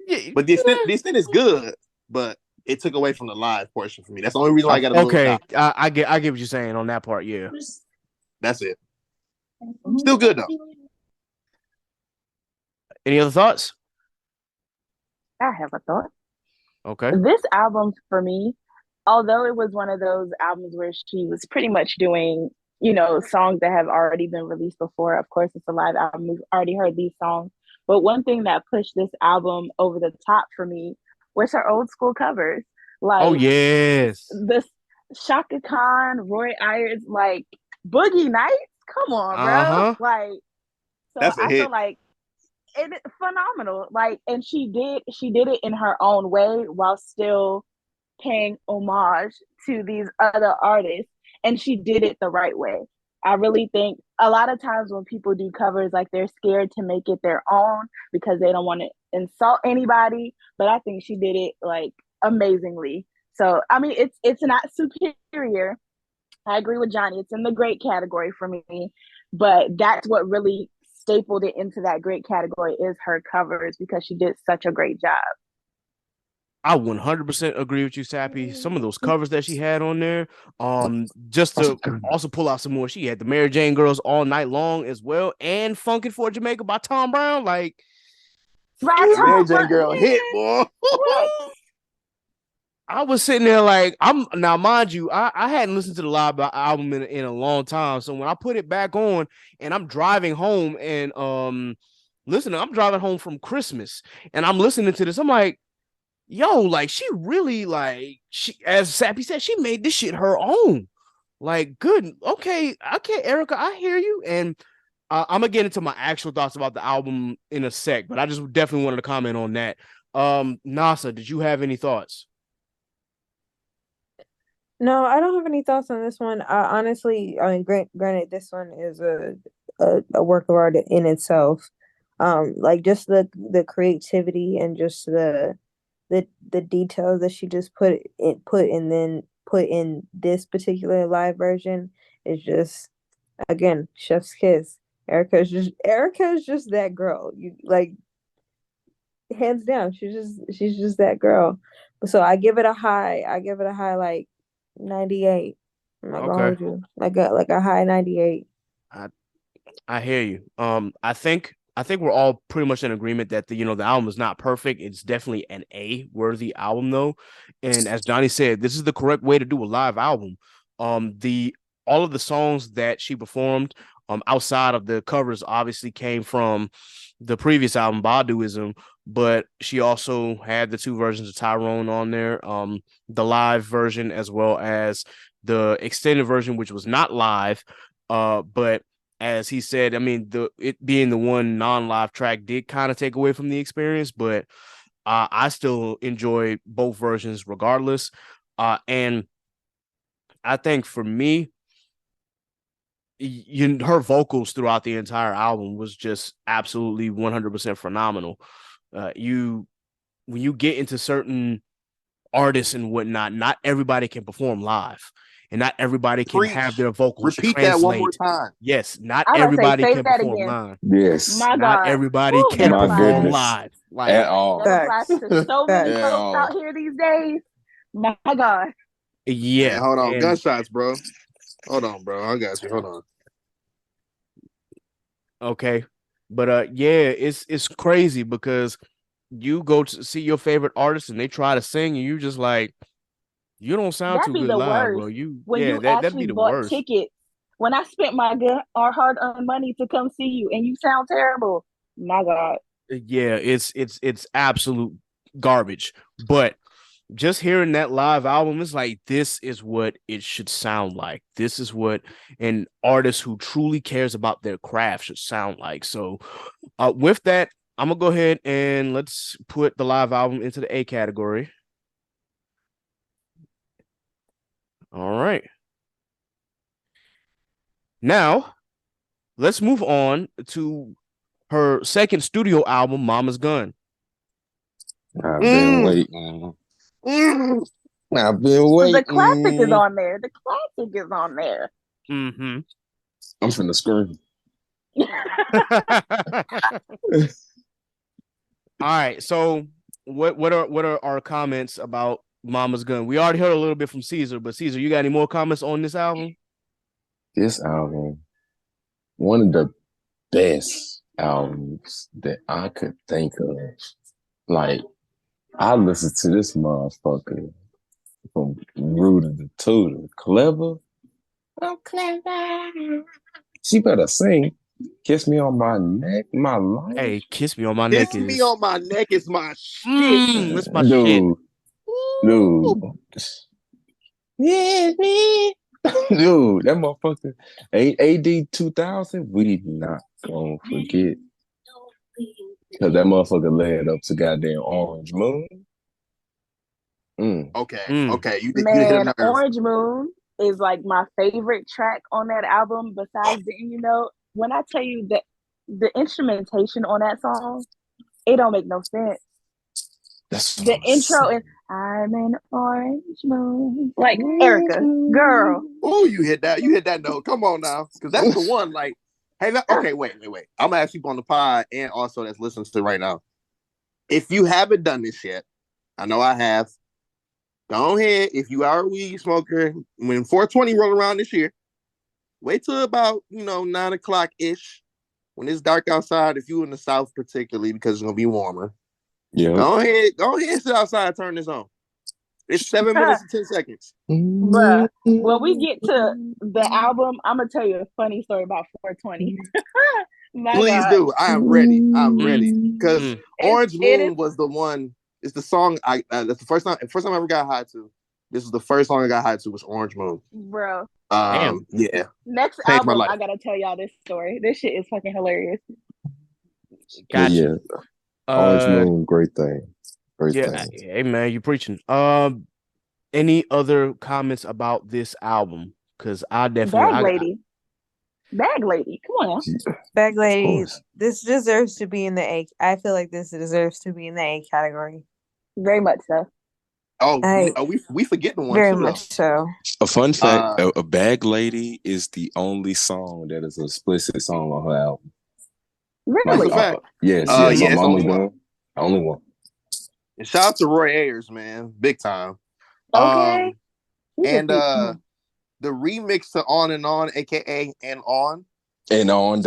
Yeah, but the extent is good, but it took away from the live portion for me. That's the only reason why I got a little okay. top. I get what you're saying on that part. Yeah, that's it. Still good though. Any other thoughts? I have a thought. Okay. This album for me, although it was one of those albums where she was pretty much doing, songs that have already been released before. Of course, it's a live album. We've already heard these songs. But one thing that pushed this album over the top for me was her old school covers. Like, oh yes, the Shaka Khan, Roy Ayers, like Boogie Nights. Come on, bro. Like, so that's a hit. feel like it's phenomenal. Like, and she did it in her own way while still paying homage to these other artists, and she did it the right way. I really think a lot of times when people do covers, like they're scared to make it their own because they don't want to insult anybody. But I think she did it like amazingly. So I mean, it's not superior. I agree with Johnny. It's in the great category for me, but that's what really stapled it into that great category is her covers because she did such a great job. I 100% agree with you, Sappy. Some of those covers that she had on there, just to also pull out some more, she had the Mary Jane Girls All Night Long as well, and Funkin' for Jamaica by Tom Brown. Like, Mary Jane Girl hit, boy. I was sitting there like, now, mind you, I hadn't listened to the live album in a long time. So when I put it back on and I'm driving home and I'm driving home from Christmas and I'm listening to this, I'm like, yo, like she really as Sappy said, she made this shit her own. Like, good. Okay, Erykah, I hear you. And I'm gonna get into my actual thoughts about the album in a sec, but I just definitely wanted to comment on that. Nasa, did you have any thoughts? No, I don't have any thoughts on this one. Honestly, I mean, granted, this one is a work of art in itself. Like just the creativity and just the details that she just put in this particular live version is just, again, chef's kiss. Erykah is just that girl. You like, hands down, she's just that girl. So I give it a high like 98. I'm not gonna hold you. Like a high 98. I hear you. I think we're all pretty much in agreement that the album is not perfect. It's definitely an A worthy album though. And as Johnny said, this is the correct way to do a live album. All of the songs that she performed outside of the covers obviously came from the previous album, Baduism, but she also had the 2 versions of Tyrone on there, the live version as well as the extended version, which was not live. But as he said, I mean, it being the one non-live track did kind of take away from the experience, but I still enjoy both versions regardless. And I think for me, her vocals throughout the entire album was just absolutely 100% phenomenal. When you get into certain artists and whatnot, not everybody can perform live, and not everybody can have their vocals Repeat translate. that one more time. Yes, not I was about to say, everybody say can that perform again. live. Yes. My Not God. everybody Woo, can that My perform goodness. live. Like, At all. that applies to so many At folks all. out here these days. My God. yeah. Man, hold on. And Gunshots, bro. Hold on, bro. I got you. Hold on. okay. But yeah, it's crazy because you go to see your favorite artist and they try to sing and you just like, you don't sound That'd too be good the live, worst. bro. You When you that'd actually be the bought worst. tickets. When I spent my good or hard-earned money to come see you and you sound terrible. My God. Yeah, it's absolute garbage. But just hearing that live album is like, this is what it should sound like. This is what an artist who truly cares about their craft should sound like. So with that, I'm gonna go ahead and let's put the live album into the A category. All right. Now, let's move on to her second studio album, Mama's Gun. I've been waiting. I've been waiting. The classic is on there. The classic is on there. Mm-hmm. I'm finna scream. All right. So what are our comments about Mama's Gun? We already heard a little bit from Caesar, but Caesar, you got any more comments on this album? This album, one of the best albums that I could think of. Like, I listened to this motherfucker from Rooter to Tooter. Clever? I'm clever. She better sing. Kiss me on my neck, my life. Hey, Kiss Me on My Neck Kiss is me on my neck is my shit. that's my shit. Dude. Yeah, man. Dude, that motherfucker. AD 2000, we not gonna forget. Because that motherfucker led up to goddamn Orange Moon. Okay. You hit Man, a nerve. Orange Moon is like my favorite track on that album. Besides the, when I tell you that the instrumentation on that song, it don't make no sense. That's The intro is I'm an orange moon. Like Erykah, girl. Oh, you hit that note. Come on now. Because that's the one, like, hey, okay, wait. I'm gonna ask people on the pod and also that's listening to right now. If you haven't done this yet, I know I have. Go ahead. If you are a weed smoker, when 420 roll around this year, wait till about 9 o'clock ish when it's dark outside. If you're in the South, particularly because it's gonna be warmer. Yeah. Go ahead, sit outside, turn this on. It's 7 minutes and 10 seconds. Bruh, when we get to the album, I'm gonna tell you a funny story about 420. Please God. do. I am ready. Because Orange Moon was the one. It's the song that's the first time I ever got high to. This was the first song I got high to was Orange Moon. Bro. Damn. Yeah. Next Changed my album, life. I gotta tell y'all this story. This shit is fucking hilarious. Gotcha. Yeah. Orange Moon, great thing. Great thing. Hey man, you preaching. Any other comments about this album? Because I definitely Bag Lady. Come on now. Bag Lady, this deserves to be in the A. I feel like this deserves to be in the A category. Very much so. Oh, we forgetting one very too, much so. A fun fact: a Bag Lady is the only song that is an explicit song on her album. Really? Fact. Yes. Yes, Mama's Gun. Only one. And shout out to Roy Ayers, man, big time. Okay. And the remix to On and On, aka And On. And on ...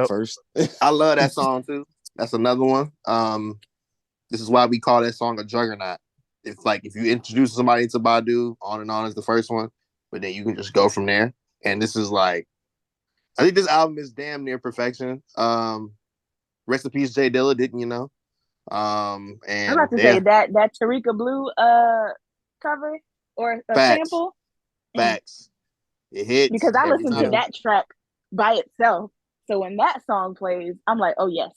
first. I love that song too. That's another one. This is why we call that song a juggernaut. If you introduce somebody to Badu, On and On is the first one, but then you can just go from there. And this is like I think this album is damn near perfection. Rest in peace, Jay Dilla, didn't you know? I'm And about to say that Erykah Blue cover or a facts, sample. facts. It hits Because I every listened to time. that track by itself. So when that song plays, I'm like, oh yes.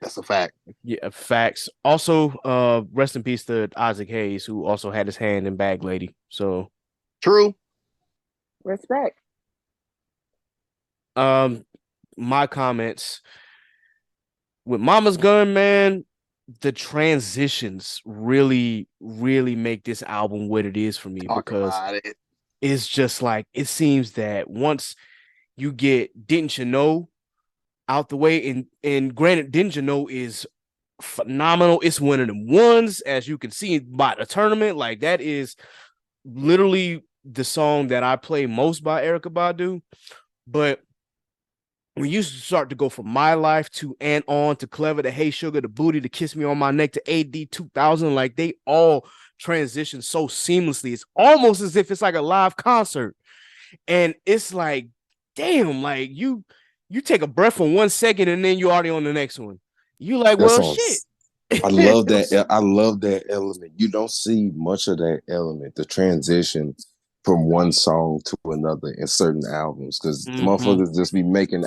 That's a fact. Yeah, facts. Also, rest in peace to Isaac Hayes, who also had his hand in Bag Lady. So True. Respect. My comments with Mama's Gun, man, the transitions really, really make this album what it is for me. Talk Because about it. it's just like, it seems that once you get Didn't You Know out the way, and granted, Didn't You Know is phenomenal. It's one of them ones, as you can see by the tournament. Like, that is literally the song that I play most by Erykah Badu. But when you start to go from My Life to And On to Clever to Hey Sugar to Booty to Kiss Me on My Neck to AD 2000, like, they all transition so seamlessly. It's almost as if it's like a live concert. And it's like, damn, like you take a breath for 1 second and then you're already on the next one. You like, well, shit. I love that. I love that element. You don't see much of that element, the transition from one song to another in certain albums, because the motherfuckers just be making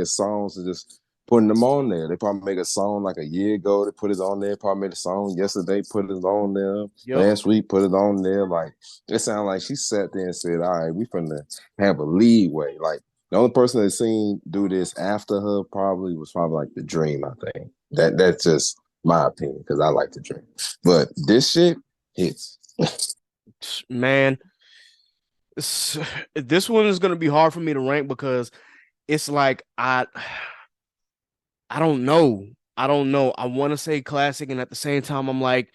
songs and just putting them on there. They probably make a song like a year ago, they put it on there. Probably made a song yesterday, put it on there. Last week, put it on there. Like, it sounded like she sat there and said, "All right, we finna have a leeway." Like, the only person that seen do this after her was probably like The Dream. I think that's just my opinion, because I like The Dream. But this shit hits. Man, this one is gonna be hard for me to rank, because it's like I don't know. I want to say classic, and at the same time, I'm like,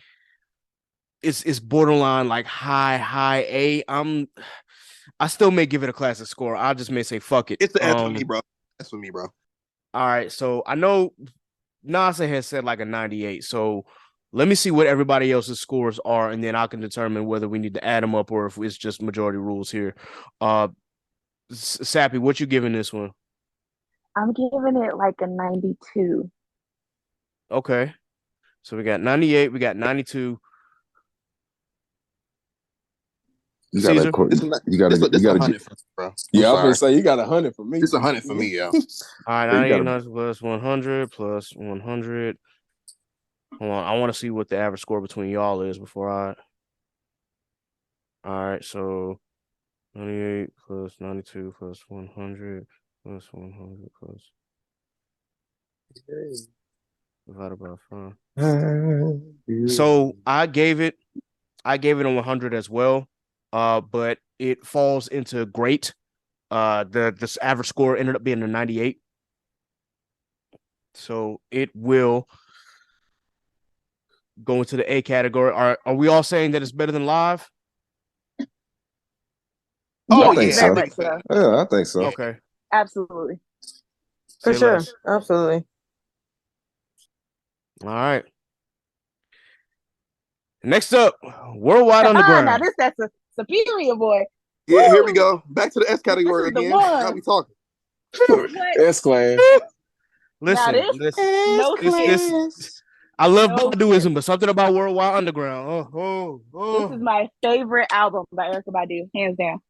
it's borderline like high A. I still may give it a classic score. I just may say fuck it. It's the S for me, bro. That's for me, bro. All right, so I know Nasa has said like a 98. So let me see what everybody else's scores are, and then I can determine whether we need to add them up or if it's just majority rules here. Sappy, what you giving this one? I'm giving it like a 92. Okay. So we got 98, we got 92. You Caesar? gotta 100 for me, bro. Yeah, I was gonna say you got 100 for me. It's 100 for me, yo. All right, 98 plus 100 plus 100. Hold on, I want to see what the average score between y'all is before I. All right, so 98 plus 92 plus 100 plus 100 plus. Divided by 5. So I gave it a 100 as well. But it falls into great. This average score ended up being a 98. So it will go into the A category. Are we all saying that it's better than live? Oh, yeah, very much so. Yeah, I think so. Okay. Absolutely. For sure. Absolutely. All right. Next up, Worldwide Underground. Now that's a superior boy. Yeah, Woo! Here we go. Back to the S category again. Now we talking. S class. Listen, I love Baduism, but something about Worldwide Underground. This is my favorite album by Erykah Badu, hands down.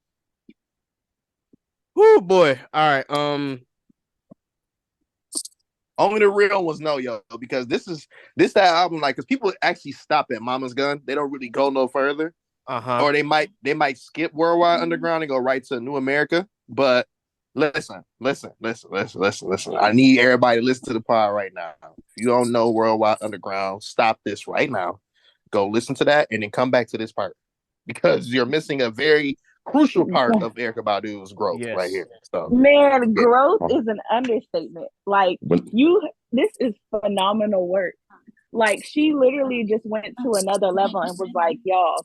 Oh boy. All right. Only the real ones know, yo, because this that album, like, because people actually stop at Mama's Gun. They don't really go no further. Or they might skip Worldwide Underground and go right to New America. But listen. I need everybody to listen to the pod right now. If you don't know Worldwide Underground, stop this right now. Go listen to that and then come back to this part, because you're missing a very crucial part of Erykah Badu's growth right here. So, man, growth is an understatement. Like, this is phenomenal work. Like, she literally just went to another level and was like, y'all,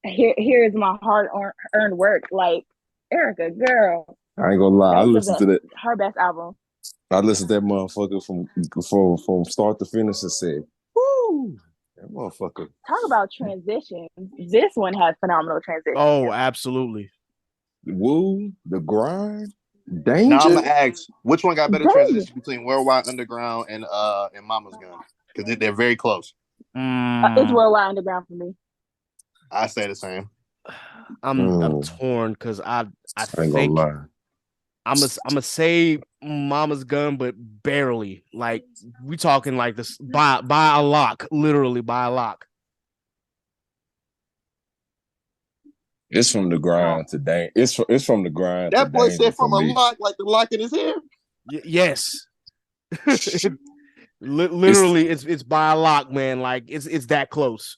here's my hard-earned work. Like, Erykah, girl. I ain't gonna lie. I listened to that. Her best album. I listened to that motherfucker from start to finish and said, woo, that motherfucker. Talk about transitions. This one has phenomenal transitions. Oh, absolutely. Woo, the grind. Now I'm Danger. gonna ask, which one got better Dang. transition between Worldwide Underground and Mama's Gun? Because they're very close. It's Worldwide Underground for me. I say the same. I'm torn because I I ain't gonna think lie. I'm gonna say Mama's Gun, but barely. Like we talking like this by a lock, literally by a lock. It's from the grind to danger. It's from the grind to That boy danger said for from a me. lock, like the lock in his hair. Yes. Literally, it's by a lock, man. Like it's that close.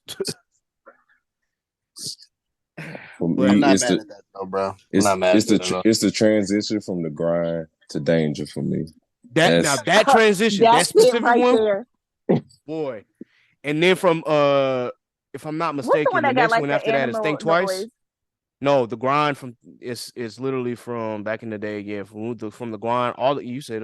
For But me, I'm not it's mad the at that though, bro. I'm it's not mad it's at the that. it's the transition from the grind to danger for me. now that transition, that That's specific it right one, there. boy. And then from if I'm not What's the mistaken, one the that got next like one the after that is animal Think Twice. noise? No, the grind from is literally from back in the day. Yeah, from the grind, all the you said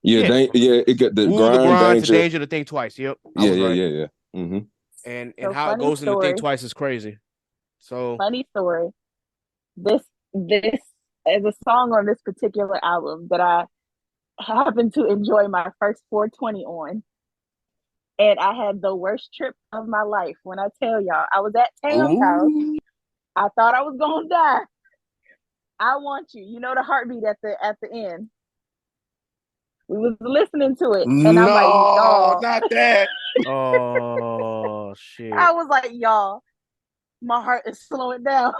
It got the the grind grind to danger. danger to Think Twice. Yep, I was right. Yeah. Mm-hmm. And So how it funny goes into Think story. Twice is crazy. So Funny story. This is a song on this particular album that I happened to enjoy my first 420 on. And I had the worst trip of my life. When I tell y'all, I was at Tam's house. I thought I was gonna die. I Want You. You know the heartbeat at the end. We was listening to it, and I'm like, y'all, not that. oh shit. I was like, y'all, my heart is slowing down.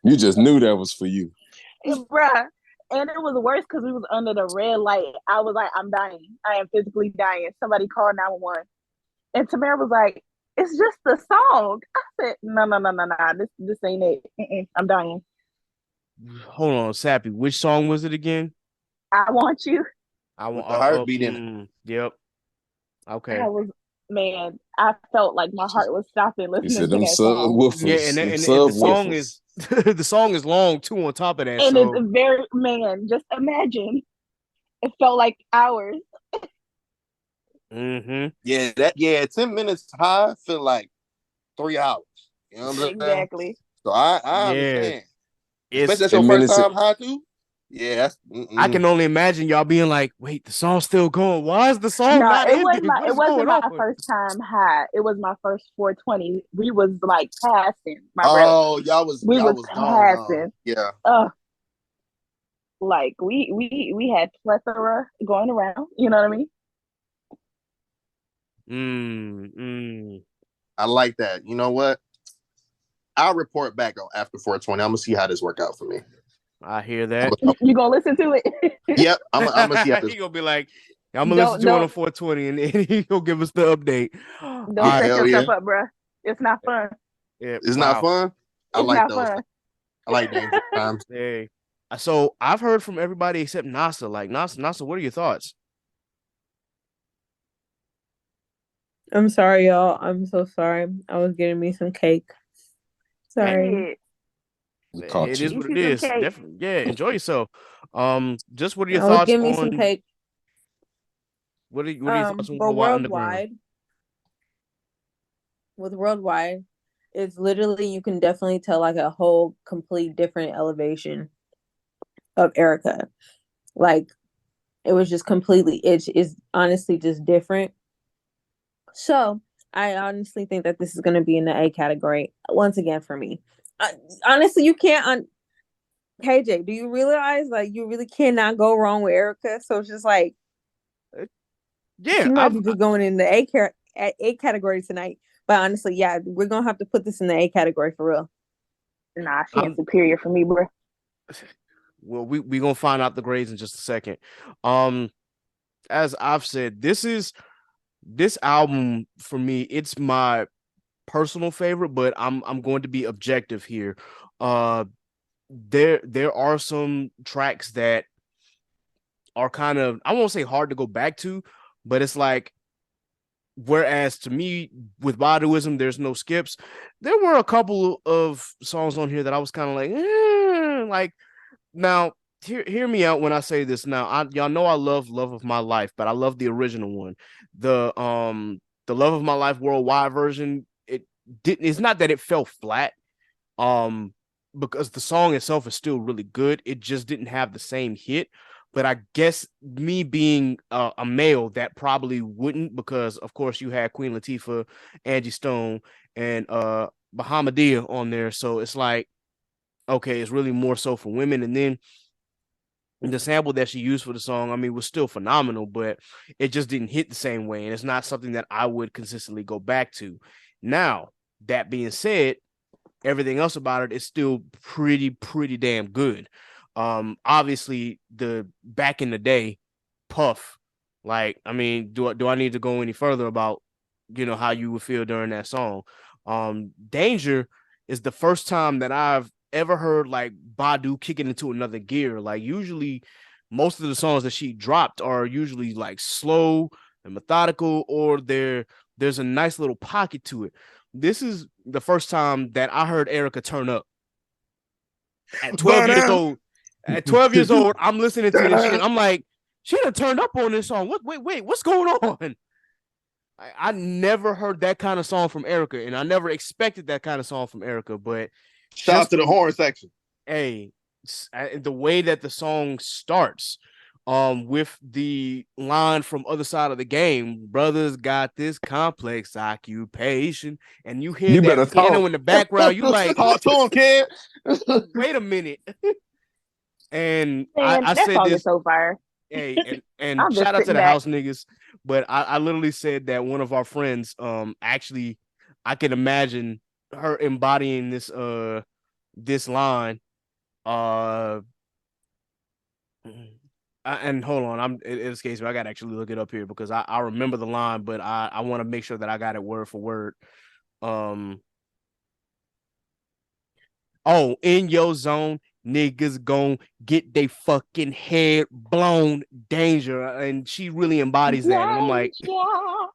You just knew that was for you. Bruh. And it was worse because we was under the red light. I was like, I'm dying. I am physically dying. Somebody called 911. And Tamara was like, it's just the song. I said, no. This ain't it. I'm dying. Hold on, Sappy. Which song was it again? I Want You. I want the heartbeat in it. Yep. Okay. I felt like my heart was stopping You listening said to them that song. subwoofers. Yeah, and the song is the song is long too. On top of that, And so it's very, just imagine. It felt like hours. Yeah, 10 minutes high feel like 3 hours. You know what I'm saying? Exactly. So I understand. It's Especially that's your first time high too. Yeah, that's. I can only imagine y'all being like, "Wait, the song's still going. Why is the song not ending? What is wasn't going my on?" first time high. It was my first 420. We was like passing. Y'all was passing. Yeah. Like we had plethora going around. You know what I mean? I like that. You know what? I'll report back after 420. I'm gonna see how this work out for me. I hear that. You gonna listen to it? Yep, I'm gonna see how this. He gonna be like, "I'm gonna listen to it on 420," and he gonna give us the update. Don't set yourself up, bro. It's not fun. Yeah, it's not fun. I it's like not those. Fun. I like dangerous times. Hey, so I've heard from everybody except NASA. Like NASA, what are your thoughts? I'm sorry, y'all. I'm so sorry. I was getting me some cake. Sorry. It is what it is. Definitely, yeah. Enjoy yourself. Just what are your I was thoughts getting me on some cake. What are your thoughts on But Worldwide Underground? With Worldwide, it's literally, you can definitely tell like a whole complete different elevation of Erykah. Like it was just completely, it's honestly just different. So I honestly think that this is going to be in the A category once again for me. Honestly, you can't KJ, do you realize like you really cannot go wrong with Erykah? So it's just like, yeah, she might be just going in the A category tonight. But honestly, yeah, we're gonna have to put this in the A category for real. Nah, she's superior for me, bro. Well, we gonna find out the grades in just a second. As I've said, this album for me, it's my personal favorite, but I'm going to be objective here. There are some tracks that are kind of, I won't say hard to go back to, but it's like, whereas to me with Baduism, there's no skips. There were a couple of songs on here that I was kind of like now. Hear me out when I say this. Now, y'all know I love "Love of My Life," but I love the original one. The "Love of My Life" worldwide version. It's not that it fell flat. because the song itself is still really good. It just didn't have the same hit. But I guess me being a male, that probably wouldn't, because of course you had Queen Latifah, Angie Stone, and Bahamadia on there. So it's like, okay, it's really more so for women. And then the sample that she used for the song, I mean, was still phenomenal, but it just didn't hit the same way. And it's not something that I would consistently go back to. Now, that being said, everything else about it is still pretty damn good. Obviously the back in the day, Puff, like, I mean, do I need to go any further about, how you would feel during that song? Danger is the first time that I've ever heard like Badu kicking into another gear. Like, usually most of the songs that she dropped are usually like slow and methodical, or there's a nice little pocket to it. This is the first time that I heard Erykah turn up. At 12 years old, I'm listening to this shit. I'm like, she done turned up on this song. Wait, what's going on? I never heard that kind of song from Erykah, and I never expected that kind of song from Erykah. But shout out to the horn section. Hey, the way that the song starts, with the line from Other Side of the Game, brothers got this complex occupation, and you hear that piano in the background, you like, talk to him, kid. Wait a minute. And Man, I that said song this is so fire. Hey, and shout out to the house niggas, but I literally said that one of our friends, actually, I can imagine her embodying this line. And hold on, it escapes me. I gotta actually look it up here because I remember the line, but I want to make sure that I got it word for word. Oh, in your zone, niggas gon' get they fucking head blown. Danger, and she really embodies that. And I'm like, you're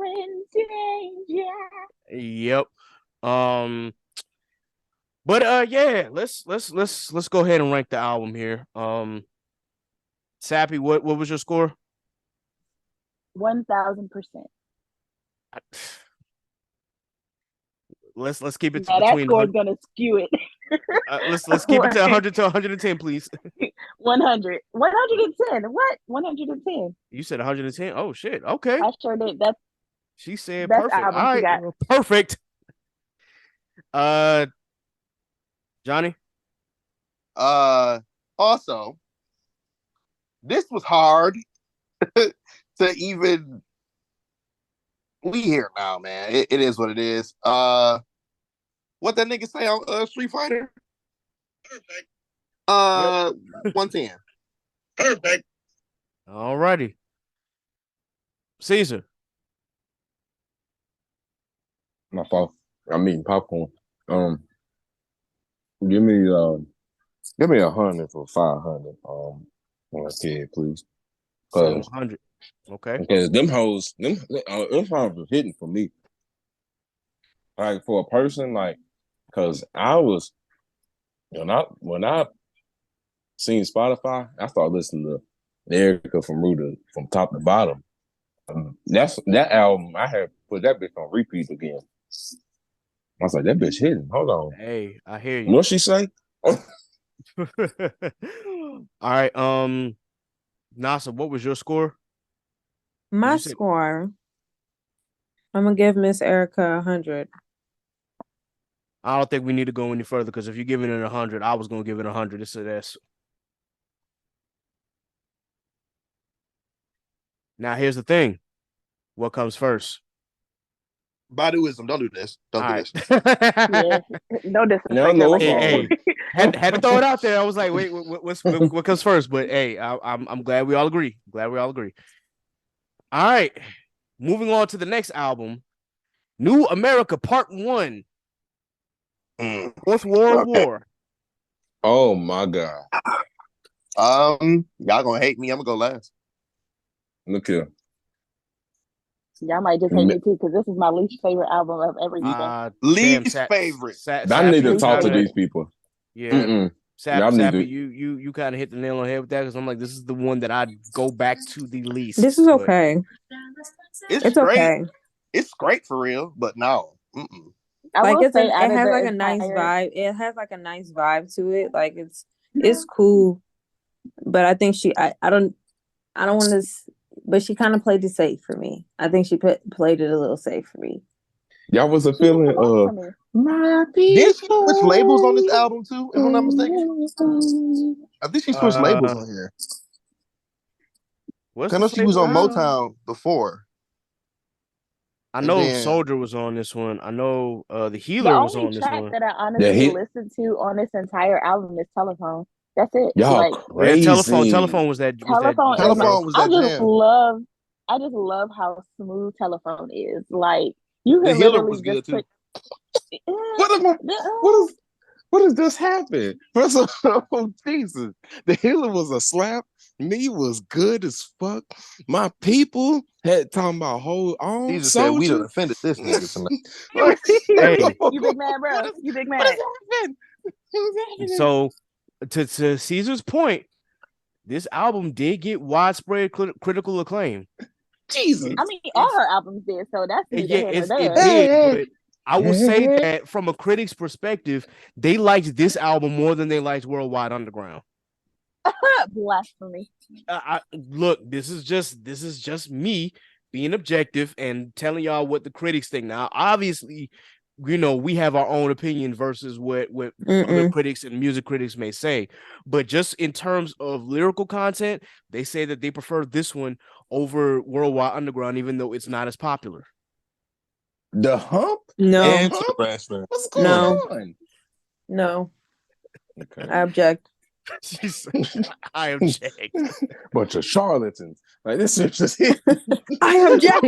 in danger. Yep. But yeah, let's go ahead and rank the album here. Sappy, what was your score? 1000%. Let's keep it now between. That score is gonna skew it. Let's keep it to 100 to 110, please. 100, 110. What? 110. You said 110. Oh shit. Okay. I sure did. She said best perfect. All album right, perfect. Johnny. Also, this was hard to even. We here now, man. It is what it is. What that nigga say on Street Fighter? Perfect. 110. Perfect. All righty. Caesar. My fault. I'm eating popcorn. Give me 100 for 500. On a kid, please. 100. Okay. Because them hoes was hitting for me. Like for a person, like, because I was, when I seen Spotify, I started listening to Erykah from top to bottom. That album, I had put that bitch on repeat again. I was like, that bitch hitting. Hold on. Hey, I hear you. What she say? All right. Nasa, what was your score? My score, I'm gonna give Miss Erykah 100. I don't think we need to go any further because if you're giving it 100, I was gonna give it 100. It's a S. Now here's the thing. What comes first? Baduism. Don't do this. Don't do this. Yeah. No disrespect. No, hey, had to throw it out there. I was like, wait, what comes first? But hey, I'm glad we all agree. All right, moving on to the next album, New America Part 1. Fourth World War. Oh my God. Y'all gonna hate me. I'm gonna go last. Look here. Y'all might just hate me too, because this is my least favorite album of everything. Least favorite. I need to talk to these people. Yeah. Sappy, you kind of hit the nail on the head with that, because I'm like, this is the one that I'd go back to the least. This is okay. It's great. Okay. It's great for real, but no. Mm-mm. I Like will it say out of has the like a nice entire vibe. It has like a nice vibe to it. Like it's cool. But I think I don't want to. But she kind of played it safe for me. I think she played it a little safe for me. Y'all wasn't she did feeling a lot for me. my Did she switch labels on this people. album too? If I'm not mistaken, I think she switched labels on here. What's I the know she was on label? Motown before. I And know then Soldier was on this one. I know the The Healer was only on this track one. that I Yeah, honestly listened to on this entire album is Telephone. That's it. y'all Like Yeah, telephone. crazy. Telephone was that Telephone is my jam. Telephone was that jam. I just love how smooth Telephone is. Like you The can Healer literally was just good too. put What am I? What does this happen? First of all, Jesus, the Healer was a slap. Me was good as fuck. My people had talking about whole on Jesus said we done soldier. offended this nigga tonight. Hey, you big mad, bro. You big What mad. is happening? What is happening? so to Caesar's point, this album did get widespread critical acclaim. Jesus. I mean, all her albums did, so that's neither Yeah, here nor it there. did, Hey, but I will say that from a critic's perspective, they liked this album more than they liked Worldwide Underground. Blasphemy. Look, this is just me being objective and telling y'all what the critics think. Now, obviously, we have our own opinion versus what other critics and music critics may say. But just in terms of lyrical content, they say that they prefer this one over Worldwide Underground, even though it's not as popular. The hump? No. And Interesting. what's going on? No. Okay. I object. I object. Bunch of charlatans. Like this is just I object.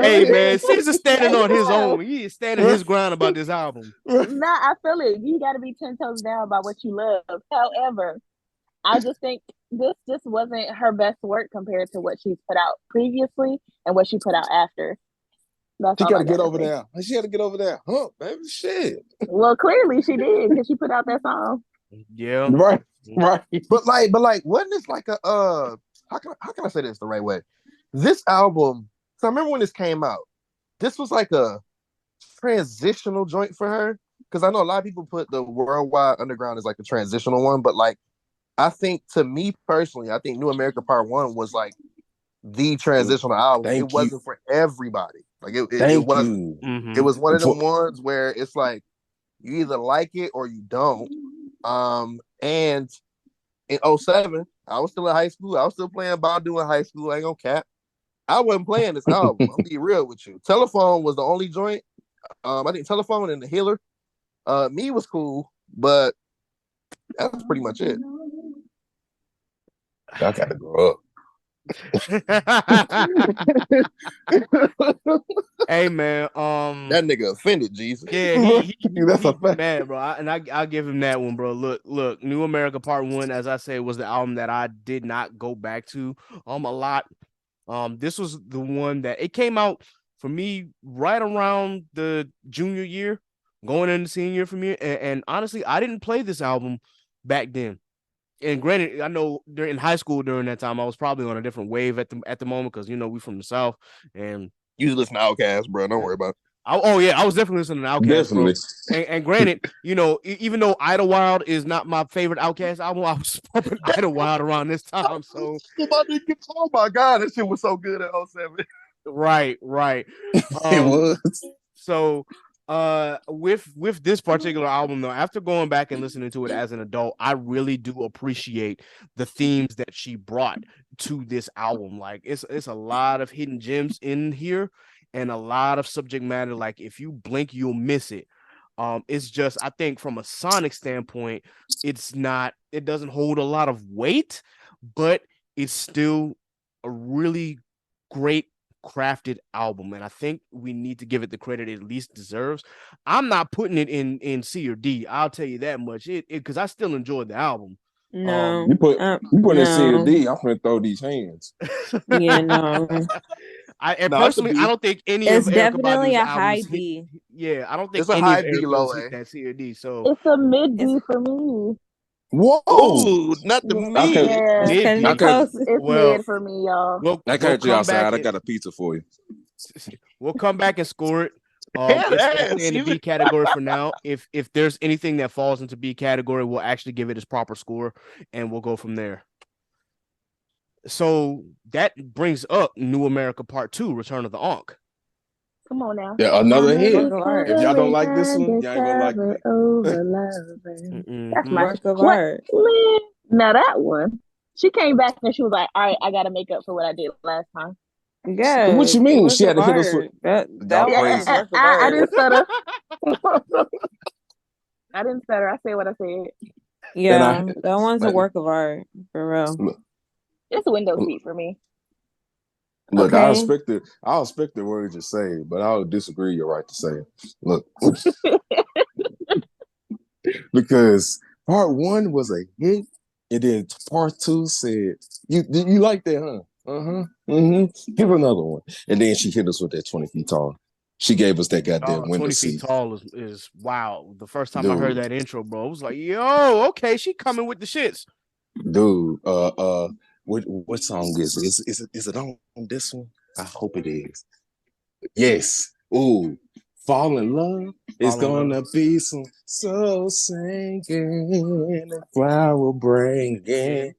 Hey man, Caesar standing on his own. He is standing his ground about this album. Nah, I feel it. You got to be 10 toes down about what you love. However, I just think this just wasn't her best work compared to what she's put out previously and what she put out after. She got to get over there. She got to get over there. Huh, baby? Shit. Well, clearly she did because she put out that song. Yeah. Right. But wasn't this like a how can I say this the right way? This album, so I remember when this came out, this was like a transitional joint for her. Because I know a lot of people put the Worldwide Underground as like a transitional one, but like I think to me personally, I think New America Part 1 was like the transitional album. It wasn't for everybody. Like it wasn't. Mm-hmm. It was one of them ones where it's like you either like it or you don't. And in 07, I was still in high school. I was still playing Badu in high school. I ain't gonna cap. I wasn't playing this album. I'm be real with you. Telephone was the only joint. I think Telephone and the Healer. Me was cool, but that's pretty much it. I gotta grow up. Hey man, that nigga offended Jesus. Yeah, that's a fact, man, bro. I'll give him that one, bro. Look, New America Part 1, as I say, was the album that I did not go back to a lot. This was the one that it came out for me right around the junior year, going into senior year for me, and honestly, I didn't play this album back then. And granted, I know in high school during that time, I was probably on a different wave at the moment because we from the South and you listen to Outkast, bro. Don't worry about it. I was definitely listening to Outkast, definitely. Bro. And granted, even though Idlewild is not my favorite Outkast album, I was pumping Idlewild around this time. So oh my god, that shit was so good at 07. Right. It was. So with this particular album though, after going back and listening to it as an adult, I really do appreciate the themes that she brought to this album. Like it's a lot of hidden gems in here and a lot of subject matter. Like if you blink, you'll miss it. It's just, I think from a sonic standpoint, it doesn't hold a lot of weight, but it's still a really great crafted album, and I think we need to give it the credit it at least deserves. I'm not putting it in C or D, I'll tell you that much, because I still enjoyed the album. No, you put no. in C or D, I'm gonna throw these hands. Yeah, no. Personally, I don't think any it's of definitely Erykah a Badu's high D. Yeah, I don't think it's a any high of D, low hit A. that C or D. So it's a mid D for me. Whoa, not the me. me. Yeah. Close. It's mid for me, y'all. I catch you outside. I got a pizza for you. We'll come back and score it. It's staying in the B category for now. If there's anything that falls into B category, we'll actually give it its proper score, and we'll go from there. So that brings up New America Part 2, Return of the Ankh. Come on now. Yeah, another hit. Work of art. If y'all don't like this one, y'all ain't gonna like me. Over loving. That's my Work of what art. man. Now that one. She came back and she was like, all right, I gotta make up for what I did last time. Yeah. What you mean? work She had of to hit us with art. That y'all was crazy. work of I art. didn't stutter. I didn't stutter. I said what I said. Yeah, that one's a work of art for real. It's a window seat for me. Look, Okay. I respect the words you say, but I'll disagree your right to say it. Look, because part 1 was a hit, and then part 2 said, you like that, huh? Give her another one. And then she hit us with that 20 feet tall. She gave us that goddamn window 20 seat. feet tall is wow. The first time Dude. I heard that intro, bro, I was like, yo, okay, she coming with the shits. Dude, what song is it? Is it on this one? I hope it is. Yes. Ooh, Fall in Love. It's gonna be some soul singing and flower bringing.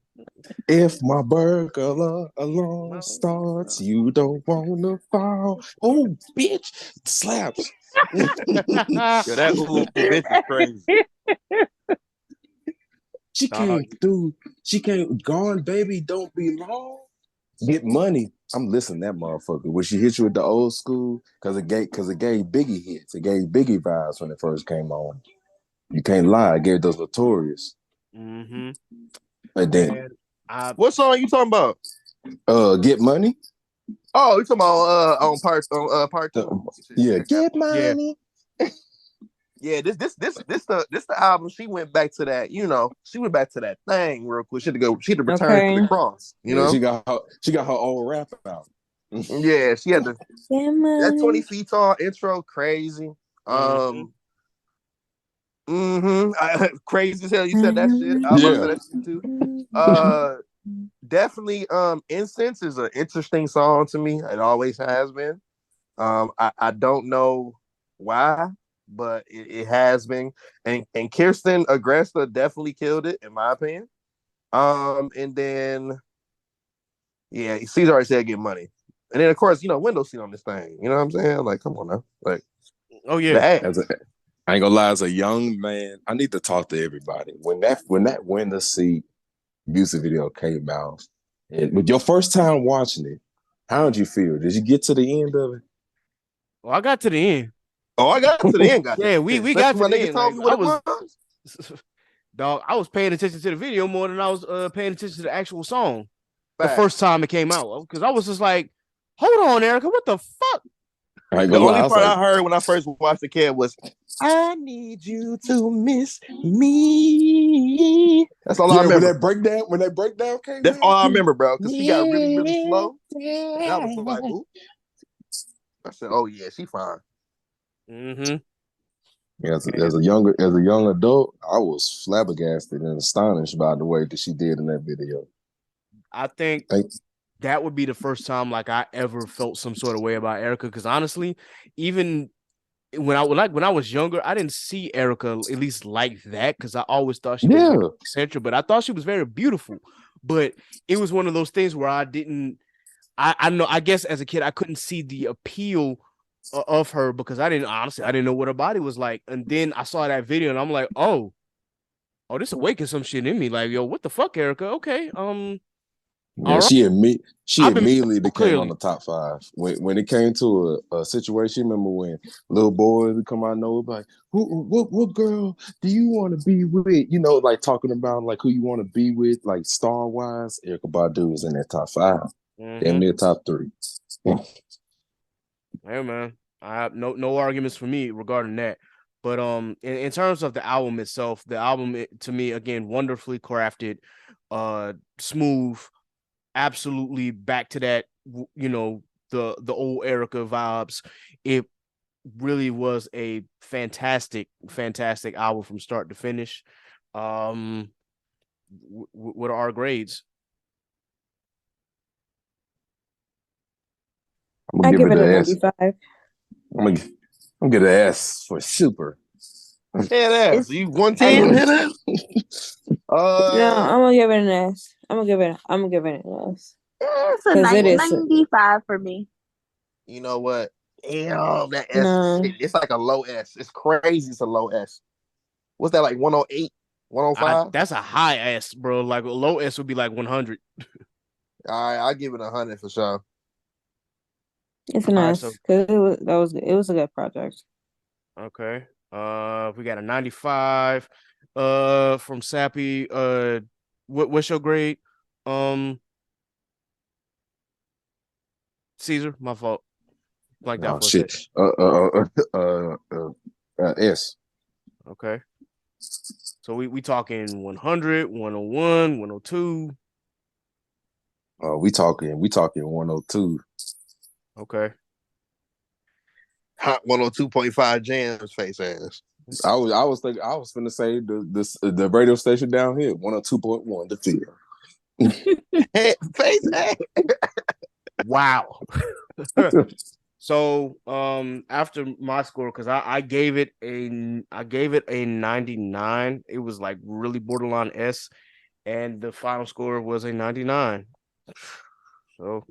If my burglar alarm starts, you don't wanna fall. Oh, bitch, slaps. Yo, that bitch is crazy. She can't, Gone Baby Don't Be Long. Get Money. I'm listening to that motherfucker. When she hit you with the old school, because it gave Biggie hits. It gave Biggie vibes when it first came on. You can't lie. It gave those Notorious. Mm-hmm. And then, What song are you talking about? Get Money. Oh, you talking about on part 2? Yeah, Get Money. Yeah, this the album. She went back to that, she went back to that thing real quick. She had to return to the cross, She got her old rap out. Yeah, she had that 20 feet tall intro, crazy. Crazy as hell. You said that shit. I was about to say that shit too. Definitely Incense is an interesting song to me. It always has been. I don't know why, but it has been. And Kirsten Agresta definitely killed it, in my opinion. And then Caesar already said Get Money. And then of course, window seat on this thing. You know what I'm saying? Like, come on now. Like, oh yeah. I ain't gonna lie, as a young man, I need to talk to everybody. When that window seat music video came out, and with your first time watching it, how did you feel? Did you get to the end of it? Well, I got to the end. Oh, I got to the end. Yeah, we got to the end. Told me what it was. Dog, I was paying attention to the video more than I was paying attention to the actual song. The first time it came out, because I was just like, hold on, Erykah, what the fuck? The only part I heard when I first watched the kid was, I need you to miss me. That's all I remember. When that breakdown came That's all I remember, bro. Because she got really, really slow. And I was like, ooh. I said, oh yeah, she fine. Mm-hmm. Yeah, as a young adult, I was flabbergasted and astonished by the way that she did in that video. I think that would be the first time like I ever felt some sort of way about Erykah, because honestly, even when I was younger, I didn't see Erykah at least like that, because I always thought she was eccentric, but I thought she was very beautiful. But it was one of those things where I guess as a kid I couldn't see the appeal of her, because I didn't know what her body was like. And then I saw that video and I'm like, oh, this awakened some shit in me. Like, yo, what the fuck, Erykah? Okay. Yeah, right. She immediately became on the top 5 when it came to a situation. Remember when little boys would come out of nowhere like, what girl do you want to be with? Like talking about like who you want to be with, like star wise. Erykah Badu was in that top 5, damn near top 3. Hey man, I have no arguments for me regarding that. But in terms of the album itself, the album to me again wonderfully crafted, smooth. Absolutely back to that, the old Erykah vibes. It really was a fantastic album from start to finish. What are our grades? I give it a 95. I'm gonna get an S for super. Head ass. It's- You 110? No, I'm gonna give it an S. I'm gonna give it an S. it's a Because it is 95 for me. You know what? Damn, that S No. shit. It's like a low S. It's crazy. It's a low S. What's that, like 108, 105? That's a high S, bro. Like a low S would be like 100. All right, I'll give it 100 for sure. It's an All right, S so because it was a good project. okay. We got a 95 from Sappy. What's your grade? Caesar, my fault. Like that Oh for a shit. second. S. Okay. So we talking 100, 101, 102. We talking 102. Okay. Hot 102.5 jams, face ass. I was finna say the radio station down here, 102.1 the field. Hey, face ass. Wow. So after my score, because I gave it a 99. It was like really borderline S, and the final score was a 99. So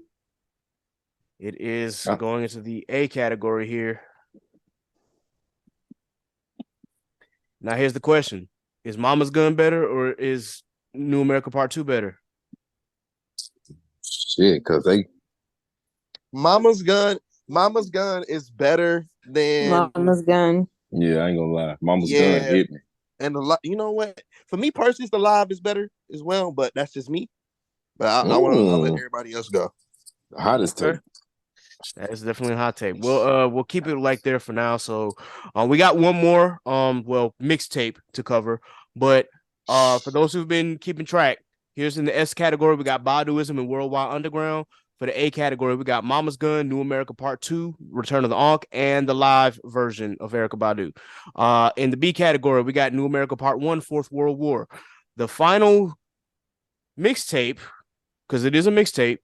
it is going into the A category here. Now here's the question: is Mama's Gun better or is New America Part 2 better? Shit, because Mama's Gun is better than Mama's Gun. Yeah, I ain't gonna lie. Mama's Gun hit me. And you know what? For me personally, the live is better as well, but that's just me. But I'll let everybody else go. The hottest take. That is definitely a hot take. We'll keep it like there for now. So we got one more mixtape to cover. But for those who've been keeping track, here's in the S category, we got Baduism and Worldwide Underground. For the A category, we got Mama's Gun, New America Part 2, Return of the Ankh, and the live version of Erykah Badu. In the B category, we got New America Part 1, Fourth World War. The final mixtape, because it is a mixtape,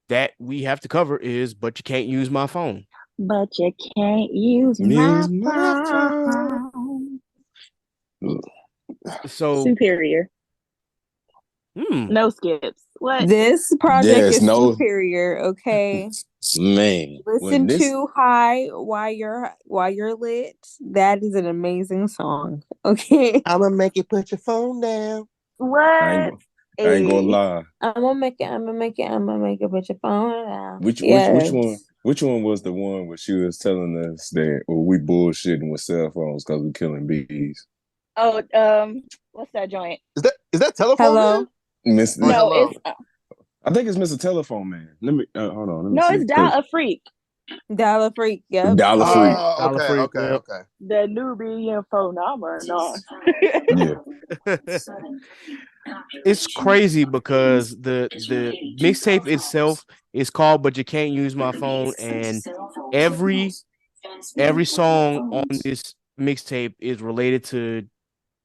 that we have to cover is But You Can't Use My Phone. But you can't use my phone. So superior. No skips. What? This project is superior, okay? Man. Listen to High while you're lit. That is an amazing song. Okay. I'm gonna make you put your phone down. What? I ain't gonna lie. I'm gonna make it put your phone down. Which one was the one where she was telling us that we bullshitting with cell phones because we're killing bees? Oh, what's that joint? Is that Telephone Hello? Man? No, it's I think it's Mr. Telephone Man. Let me hold on. Let me no, see. it's Dial a Freak. Dial a Freak, yep. Dollar Freak. Okay. The Nubian phone number. No. Yeah. It's crazy because the mixtape itself is called But You Can't Use My Phone, and every song on this mixtape is related to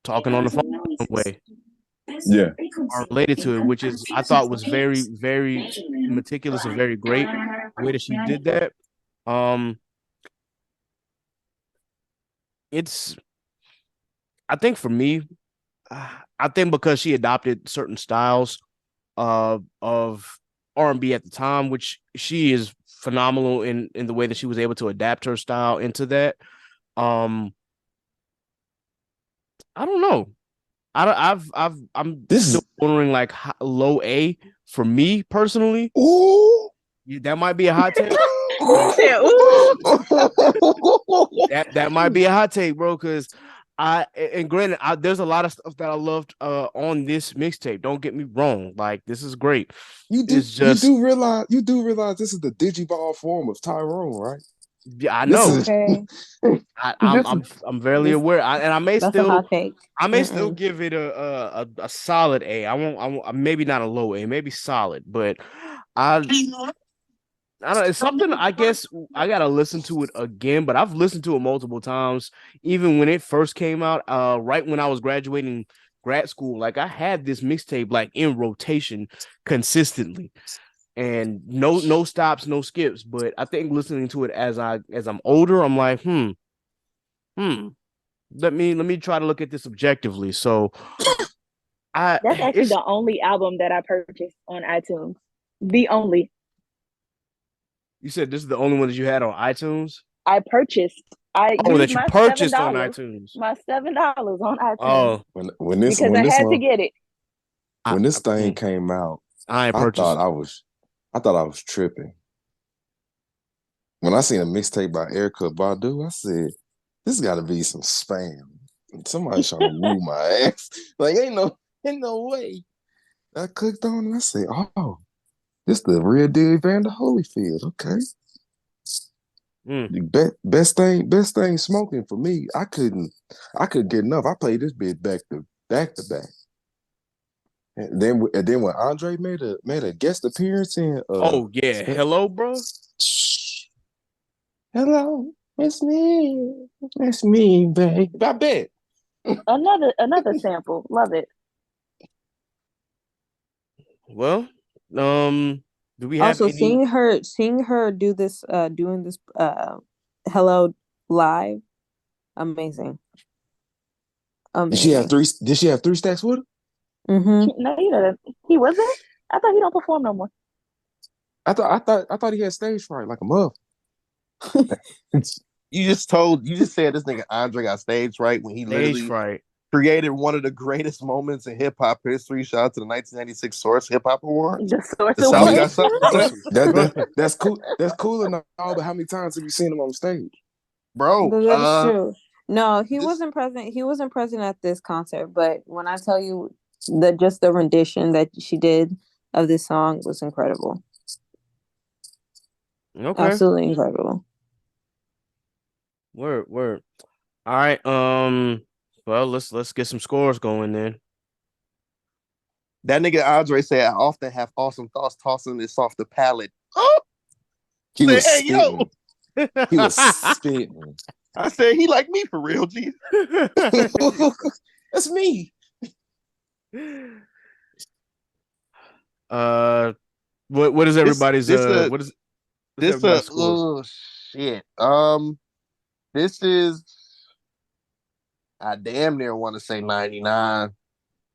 talking on the phone in some way. Yeah. Are related to it, which is I thought was very, very meticulous and very great the way that she did that. It's I think for me, I think because she adopted certain styles of R&B at the time, which she is phenomenal in the way that she was able to adapt her style into that. I don't know. I'm still wondering like low A for me personally. Ooh, that might be a hot take. that might be a hot take, bro. Because granted, there's a lot of stuff that I loved on this mixtape. Don't get me wrong. Like this is great. You do realize this is the Digiball form of Tyrone, right? Yeah, I know. I'm very aware, I may still give it a solid A. I won't maybe not a low A, maybe solid, but I don't. It's something I guess I gotta listen to it again, but I've listened to it multiple times. Even when it first came out, right when I was graduating grad school, like I had this mixtape like in rotation consistently. And no stops, no skips. But I think listening to it as I'm older, I'm like, Let me try to look at this objectively. So That's actually the only album that I purchased on iTunes. The only. You said this is the only one that you had on iTunes? I purchased. I Oh, used that you my purchased on $7. iTunes. My $7 on iTunes. Oh, when this because when I this had one, to get it. when this thing came out, I ain't I purchased. thought I was tripping. When I seen a mixtape by Erykah Badu, I said, "This got to be some spam. Somebody trying to woo my ass. Like ain't no way." I clicked on and I said, "Oh, this the real deal Evander Holyfield." Okay. The best thing smoking for me. I couldn't get enough. I played this bit back to back. And then when Andre made a guest appearance in oh yeah, hello, bro. Hello, it's me, babe. I bet. Another sample. Love it. Well, do we have Also, any? seeing her do this, doing this, hello live, amazing. Did she have three stacks with her? Mm-hmm. No, you know he wasn't. I thought he don't perform no more. I thought he had stage fright like a muff. You just said this nigga Andre got stage fright when he literally created one of the greatest moments in hip hop history. Shout out to the 1996 Source Hip Hop Awards. The Source The South got Awards. something. That's cool. That's cool and all, but how many times have you seen him on stage? Bro, That's true. No, he wasn't present. He wasn't present at this concert. But when I tell you that just the rendition that she did of this song was incredible. Okay. Absolutely incredible. Word. All right. Well, let's get some scores going then. That nigga Andre said, "I often have awesome thoughts tossing this off the palate." Oh, he was hey, spitting. He was spitting. I said he like me for real, G. That's me. What is everybody's oh shit. This is I damn near want to say 99.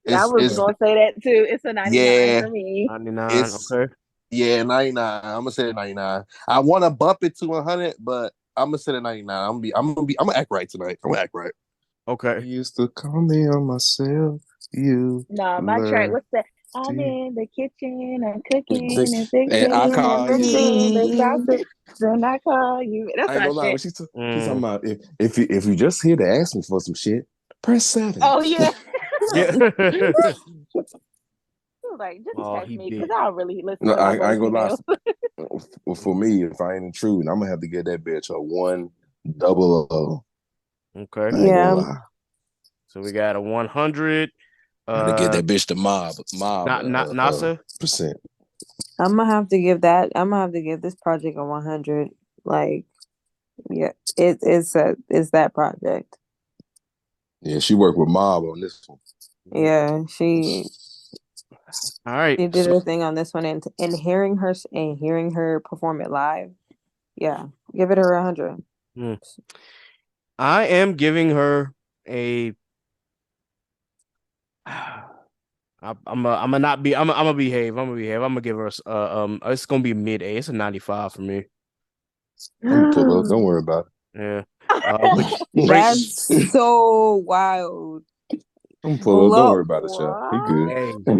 I was gonna say that too. It's a 99 for me. 99, okay. Yeah, 99. I'm gonna say 99. I want to bump it to 100, but I'm gonna say 99. I'm gonna act right tonight. I'm gonna act right. Okay. You used to call me on myself. My track. What's that? I'm in the kitchen and cooking and fixing and I and call fixing the you. sausage. Then I call you. That's I ain't my gonna lie. When shit. she's talking about if you just here to ask me for some shit, press 7. Oh yeah. Yeah. Like just text me because I don't really listen No, to my I ain't gonna emails. lie. For me, if I ain't intruding, I'm gonna have to get that bitch a 100. Okay. I ain't gonna lie. So we got a 100. To get that bitch to mob. Not NASA. Percent. I'm gonna have to give this project a 100. Like, yeah, it's that project. Yeah, she worked with Mob on this one. Yeah, she. All right. She did her thing on this one, and hearing her perform it live, yeah, give it her 100. I am giving her a. I'm gonna behave. I'm gonna give her it's gonna be mid A. It's a 95 for me. I'm pull up. Don't worry about it. Yeah. That's so wild. I'm pull up. Don't worry about it, y'all. He good.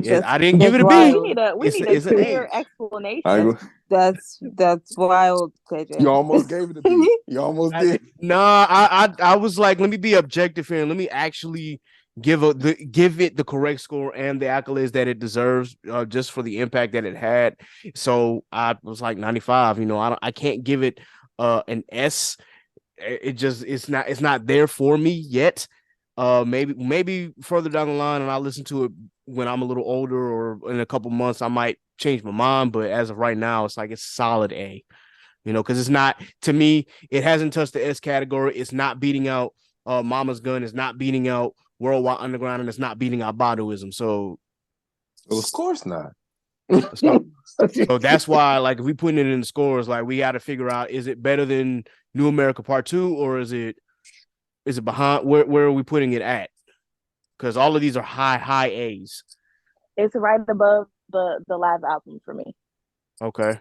Hey, I didn't give it a B. We need a clear explanation. That's wild, KJ. You almost gave it a B. You almost did. I was like, let me be objective here and let me actually give it the correct score and the accolades that it deserves, just for the impact that it had. So I was like 95. I can't give it an S. It's not there for me yet. Maybe further down the line, and I'll listen to it when I'm a little older or in a couple months, I might change my mind. But as of right now, it's like it's solid A, because it's not, to me, it hasn't touched the S category. It's not beating out Mama's Gun. It's not beating out Worldwide Underground, and it's not beating out Baduism. So, well, of course not. So that's why, like, if we put it in the scores, like, we got to figure out, is it better than New America Part 2 or is it Is it behind? Where are we putting it at? Because all of these are high A's. It's right above the live album for me. Okay.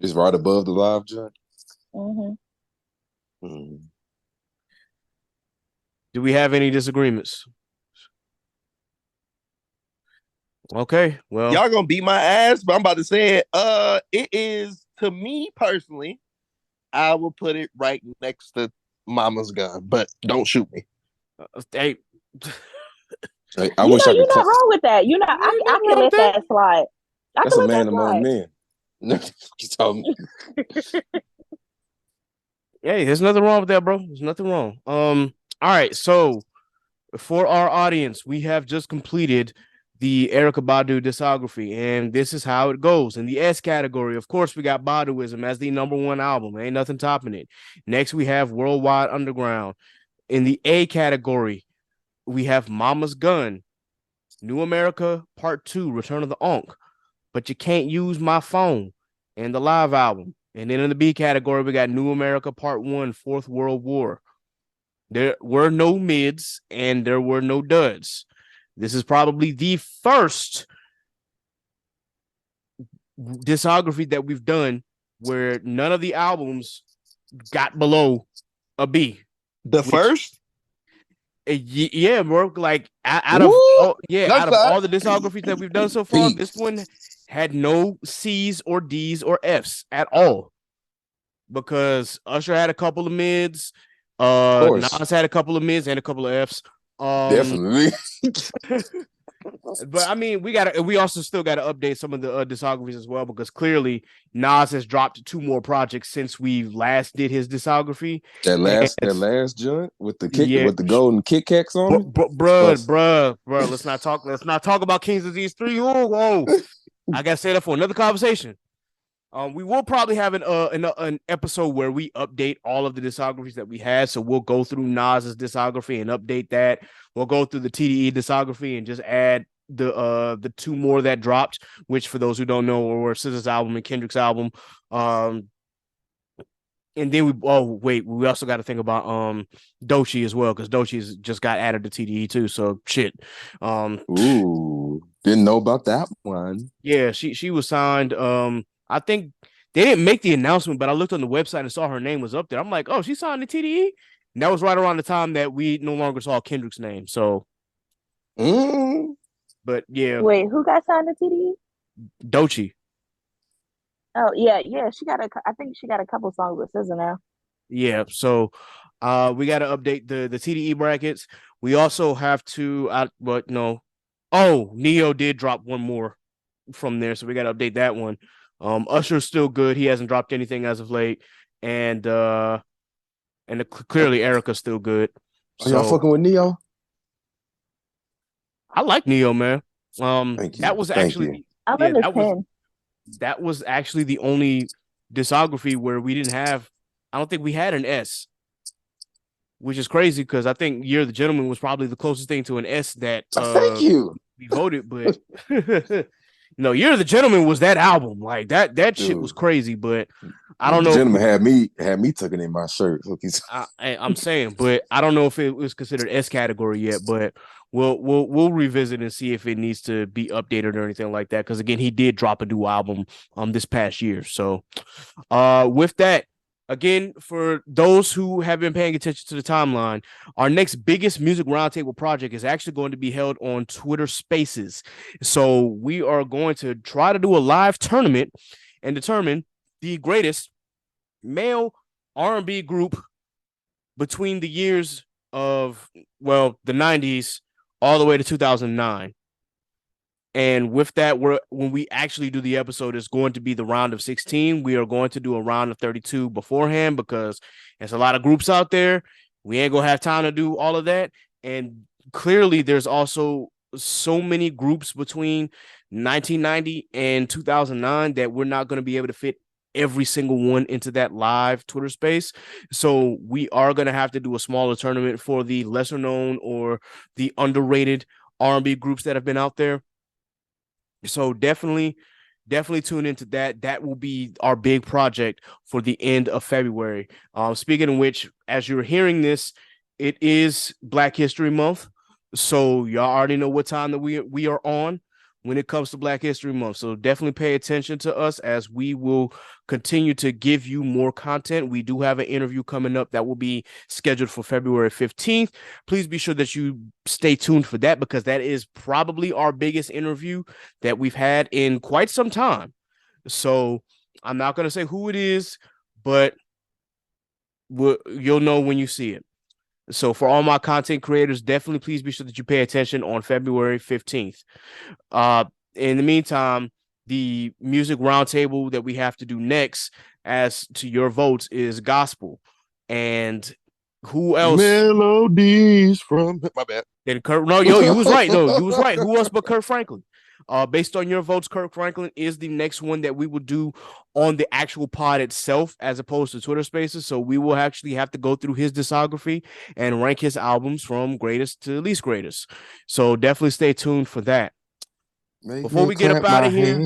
It's right above the live joint. Do we have any disagreements? Okay, well, y'all gonna beat my ass, but I'm about to say it. It is, to me personally, I will put it right next to Mama's Gun, but don't shoot me. Hey, I wish I could. You're not wrong with that. I can let that slide. That's a man among men. You told me. Hey, there's nothing wrong with that, bro. There's nothing wrong. All right, so for our audience, we have just completed the Erykah Badu discography, and this is how it goes. In the S category, of course, we got Baduism as the #1 album. Ain't nothing topping it. Next, we have Worldwide Underground. In the A category, we have Mama's Gun, New America Part 2, Return of the Onk, But You Can't Use My Phone, and the live album. And then in the B category, we got New America Part 1, Fourth World War. There were no mids and there were no duds. This is probably the first discography that we've done where none of the albums got below a B. The first? Yeah, bro. Like out of all the discographies that we've done so far, this one had no C's or D's or F's at all. Because Usher had a couple of mids, Nas had a couple of mids and a couple of F's. Definitely. But I mean, we also still gotta update some of the discographies as well, because clearly Nas has dropped 2 more projects since we last did his discography. That last joint with the with the golden Kit Kats on it. Bruh. Let's not talk about King's Disease 3. Whoa. I gotta say that for another conversation. We will probably have an episode where we update all of the discographies that we had. So we'll go through Nas's discography and update that. We'll go through the TDE discography and just add the 2 more that dropped, which for those who don't know were SZA's album and Kendrick's album. And then we also got to think about Doechii as well, because Doechii's just got added to TDE too. So shit. Ooh, didn't know about that one. Yeah, she was signed. I think they didn't make the announcement, but I looked on the website and saw her name was up there. I'm like, oh, she signed to TDE? And that was right around the time that we no longer saw Kendrick's name. So, but yeah. Wait, who got signed to TDE? Doechii. Oh yeah. I think she got a couple songs with SZA now. Yeah. So, we got to update the TDE brackets. We also have to, Neo did drop 1 more from there, so we got to update that one. Usher's still good. He hasn't dropped anything as of late, and clearly Erykah's still good. Are y'all fucking with Neo? I like Neo, man. Thank you. That was actually that was actually the only discography where we didn't have. I don't think we had an S, which is crazy because I think Year of the Gentleman was probably the closest thing to an S that thank you. We voted, but. No, Year of the Gentleman was that album. Like that shit was crazy, but I don't know. The Gentleman had me tucking in my shirt. I'm saying, but I don't know if it was considered S category yet, but we'll revisit and see if it needs to be updated or anything like that. Because again, he did drop a new album this past year. So with that, again, for those who have been paying attention to the timeline, our next biggest music roundtable project is actually going to be held on Twitter Spaces. So we are going to try to do a live tournament and determine the greatest male R&B group between the years of, the 90s all the way to 2009. And with that, when we actually do the episode, it's going to be the round of 16. We are going to do a round of 32 beforehand because there's a lot of groups out there. We ain't going to have time to do all of that. And clearly, there's also so many groups between 1990 and 2009 that we're not going to be able to fit every single one into that live Twitter space. So we are going to have to do a smaller tournament for the lesser known or the underrated R&B groups that have been out there. So definitely tune into that. That will be our big project for the end of February. Speaking of which, as you're hearing this, it is Black History Month, so y'all already know what time that we are on when it comes to Black History Month. So definitely pay attention to us as we will continue to give you more content. We do have an interview coming up that will be scheduled for February 15th. Please be sure that you stay tuned for that, because that is probably our biggest interview that we've had in quite some time. So I'm not going to say who it is, but you'll know when you see it. So for all my content creators, definitely please be sure that you pay attention on February 15th. In the meantime, the music roundtable that we have to do next, as to your votes, is gospel. And who else? Melodies from my bad. No, you was right. No, you was right. Who else but Kirk Franklin? Based on your votes, Kirk Franklin is the next one that we will do on the actual pod itself, as opposed to Twitter Spaces. So we will actually have to go through his discography and rank his albums from greatest to least greatest. So definitely stay tuned for that. Before we get up out of here,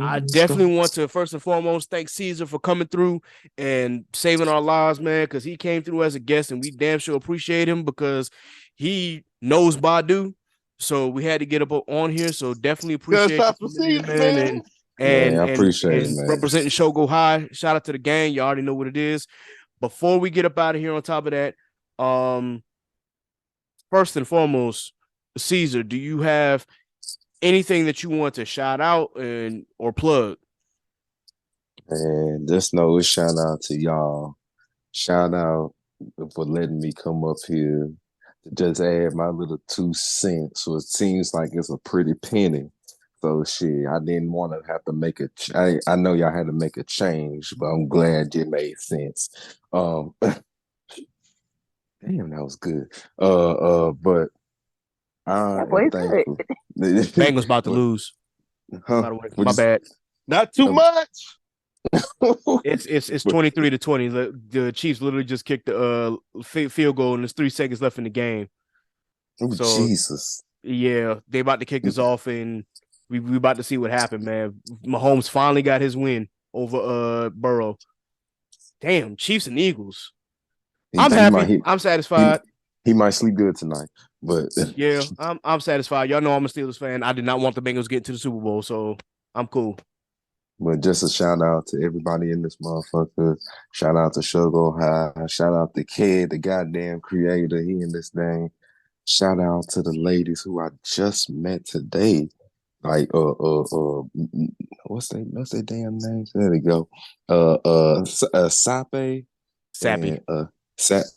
I definitely want to first and foremost thank Caesar for coming through and saving our lives, man, because he came through as a guest and we damn sure appreciate him, because he knows Badu. So we had to get up on here. So definitely appreciate you, man. And I appreciate it, man. Representing Show Go High. Shout out to the gang. You already know what it is. Before we get up out of here, on top of that, first and foremost, Caesar, do you have anything that you want to shout out or plug? And just know, a shout out to y'all. Shout out for letting me come up here to just add my little 2 cents. So it seems like it's a pretty penny. So shit, I didn't want to have to make I know y'all had to make a change, but I'm glad it made sense. Damn, that was good. But I am thankful. Bengals about to lose. Huh? By the way, my bad. Not too much. It's 23-20. The Chiefs literally just kicked the field goal, and there's 3 seconds left in the game. Oh, so, Jesus. Yeah, they about to kick us off, and we about to see what happened, man. Mahomes finally got his win over Burrow. Damn, Chiefs and Eagles. I'm happy. I'm satisfied. He might sleep good tonight, but yeah, I'm satisfied. Y'all know I'm a Steelers fan. I did not want the Bengals getting to the Super Bowl, so I'm cool. But just a shout out to everybody in this motherfucker. Shout out to Sugar High. Shout out to Kid, the goddamn creator. He in this thing. Shout out to the ladies who I just met today. Like what's their damn names? There they go. Sappy. Sappy.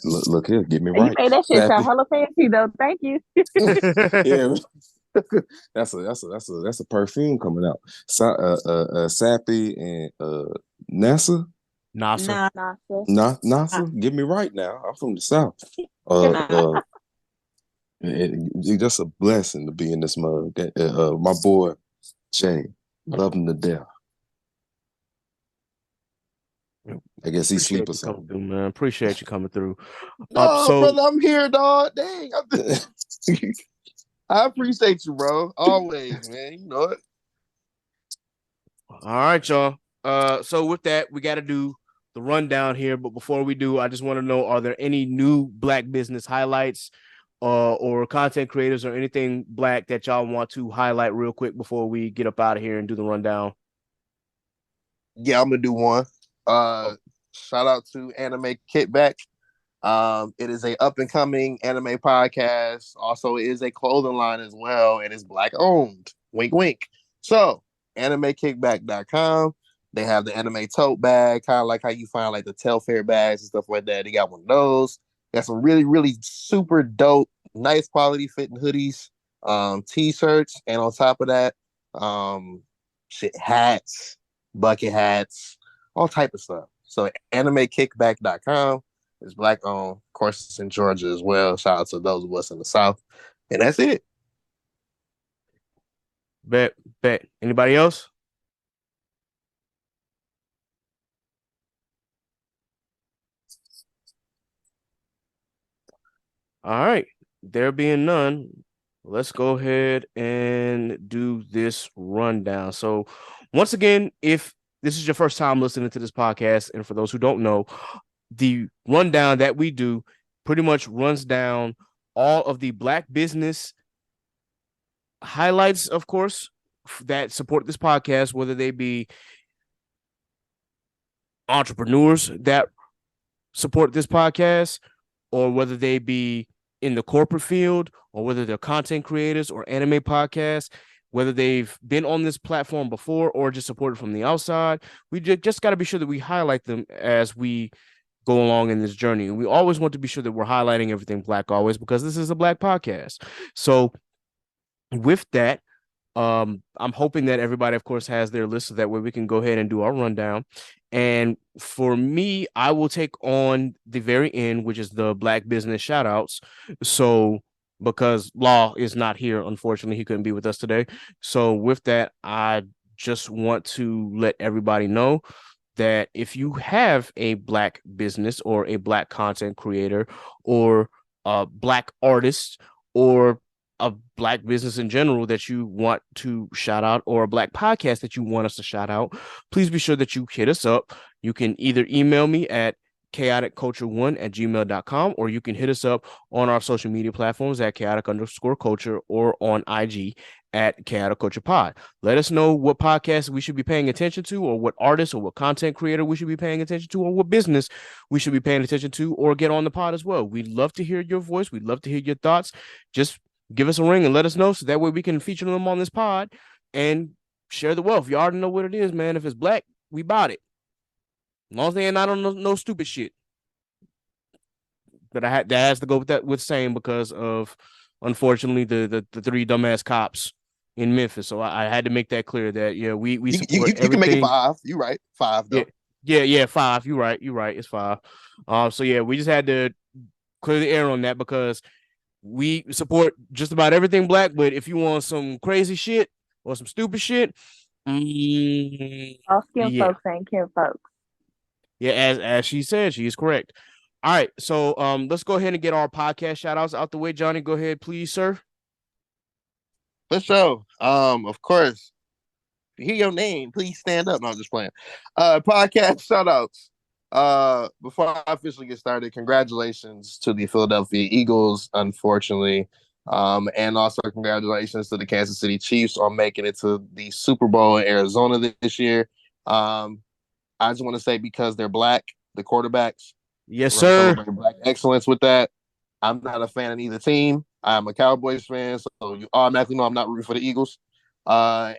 Look here, get me right. You made that shit sound hella fancy though. Thank you. Yeah. That's a perfume coming out. Sappy and Nasa. Get me right now. I'm from the South. It's just a blessing to be in this mug. My boy Jay, love him to death. I guess he's sleeping. Man, appreciate you coming through. No, brother, I'm here, dog. Dang, I appreciate you, bro. Always, man. You know it. All right, y'all. So with that, we got to do the rundown here. But before we do, I just want to know: are there any new Black business highlights, or content creators, or anything Black that y'all want to highlight real quick before we get up out of here and do the rundown? Yeah, I'm gonna do one. Shout out to Anime Kickback. It is a up and coming anime podcast. Also, it is a clothing line as well, and it's Black owned. Wink, wink. So, animekickback.com. They have the anime tote bag, kind of like how you find like the Telfair bags and stuff like that. They got one of those. Got some really, really super dope, nice quality fitting hoodies, t-shirts, and on top of that, hats, bucket hats, all type of stuff. So animekickback.com is Black owned. Of course, it's in Georgia as well. Shout out to those of us in the South. And that's it. Bet. Anybody else? All right. There being none, let's go ahead and do this rundown. So once again, if this is your first time listening to this podcast, and for those who don't know, the rundown that we do pretty much runs down all of the Black business highlights, of course, that support this podcast, whether they be entrepreneurs that support this podcast, or whether they be in the corporate field, or whether they're content creators or anime podcasts, whether they've been on this platform before or just supported from the outside. We just got to be sure that we highlight them as we go along in this journey. And we always want to be sure that we're highlighting everything Black always, because this is a Black podcast. So with that, I'm hoping that everybody, of course, has their list so that way we can go ahead and do our rundown. And for me, I will take on the very end, which is the Black business shout outs. So because Law is not here, unfortunately, he couldn't be with us today. So with that, I just want to let everybody know that if you have a Black business or a Black content creator or a Black artist or a Black business in general that you want to shout out, or a Black podcast that you want us to shout out, please be sure that you hit us up. You can either email me at chaoticculture1@gmail.com, or you can hit us up on our social media platforms at chaotic_culture, or on IG at Chaotic Culture Pod. Let us know what podcasts we should be paying attention to, or what artist or what content creator we should be paying attention to, or what business we should be paying attention to, or get on the pod as well. We'd love to hear your voice. We'd love to hear your thoughts. Just give us a ring and let us know, so that way we can feature them on this pod and share the wealth. You already know what it is, man. If it's Black, we bought it. As long as they ain't not on no stupid shit. But that has to go with saying, because of, unfortunately, the three dumbass cops in Memphis. So I had to make that clear that we support you everything. can make it 5. You right, 5 though. Yeah, 5. You right. It's 5. So yeah, we just had to clear the air on that, because we support just about everything Black. But if you want some crazy shit or some stupid shit, all skin folks ain't kin folks. Yeah, as she said, she is correct. All right, so let's go ahead and get our podcast shout outs out the way. Johnny, go ahead, please, sir. For sure. Of course. If you hear your name, please stand up. No, I'm just playing. Podcast shout outs. Before I officially get started, congratulations to the Philadelphia Eagles, unfortunately. And also congratulations to the Kansas City Chiefs on making it to the Super Bowl in Arizona this year. I just want to say, because they're Black, the quarterbacks. Yes, sir. Black excellence with that. I'm not a fan of either team. I'm a Cowboys fan, so you automatically know I'm not rooting for the Eagles. But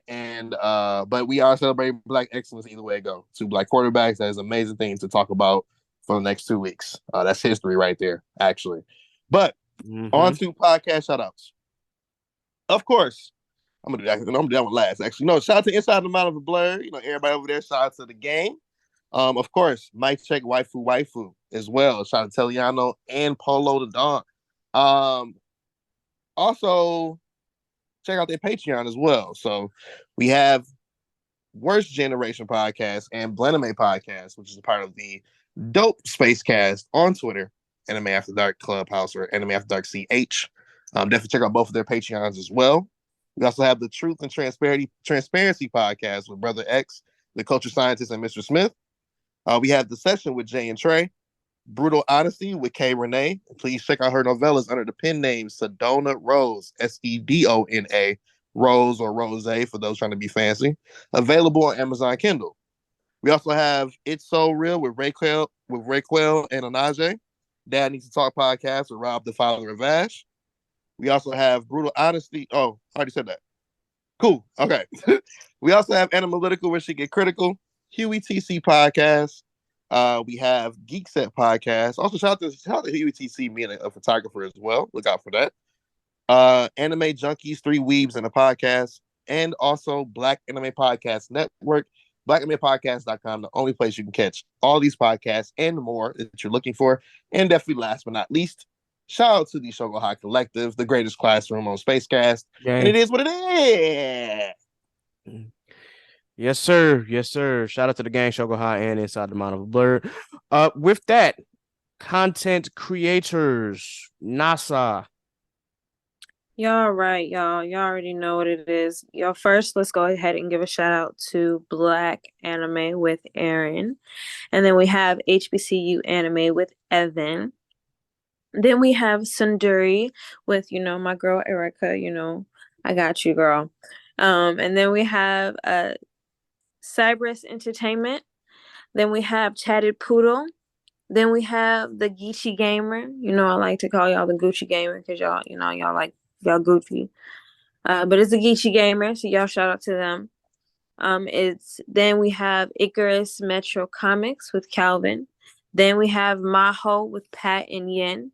we are celebrating Black excellence either way it goes. 2 Black quarterbacks. That is an amazing thing to talk about for the next 2 weeks. That's history right there, actually. But on to podcast shout outs. Of course, I'm gonna do that one last. Actually, no, shout out to Inside the Mind of a Blur. Everybody over there. Shout out to the game. Of course, Mike Check Waifu as well. Shout out to Teliano and Polo the Dog. Also, check out their Patreon as well. So we have Worst Generation Podcast and Blename Podcast, which is a part of the Dope Spacecast on Twitter, Anime After Dark Clubhouse, or Anime After Dark CH. Definitely check out both of their Patreons as well. We also have the Truth and Transparency Podcast with Brother X, the Culture Scientist, and Mr. Smith. We have The Session with Jay and Trey, Brutal Honesty with Kay Renee. Please check out her novellas under the pen name Sedona Rose, Sedona Rose, or Rose for those trying to be fancy. Available on Amazon Kindle. We also have It's So Real with Raquel and Anaje, Dad Needs to Talk podcast with Rob, the father of Ash. We also have Brutal Honesty. Oh, I already said that. Cool. Okay. We also have Analytical, where she get critical. Huey TC podcast. We have Geek Set podcast. Also, shout out to Huey TC, being a photographer as well. Look out for that. Anime Junkies, 3 Weebs and a podcast, and also Black Anime Podcast Network, blackanimepodcast.com, the only place you can catch all these podcasts and more that you're looking for. And definitely last but not least, shout out to the Shogo High Collective, the greatest classroom on Spacecast. And it is what it is. Yes, sir. Yes, sir. Shout out to the gang, Shogo High, and Inside the Mind of a Blur. With that, content creators, NASA. Y'all right, y'all. Y'all already know what it is. Y'all, first, let's go ahead and give a shout out to Black Anime with Aaron. And then we have HBCU Anime with Evan. Then we have Sundari with, my girl Erykah, I got you, girl. And then we have Cypress Entertainment. Then we have Chatted Poodle. Then we have the Geechee Gamer. I like to call y'all the Gucci Gamer because y'all like y'all Gucci. But it's the Geechee Gamer, so y'all shout out to them. Then we have Icarus Metro Comics with Calvin. Then we have Maho with Pat and Yin.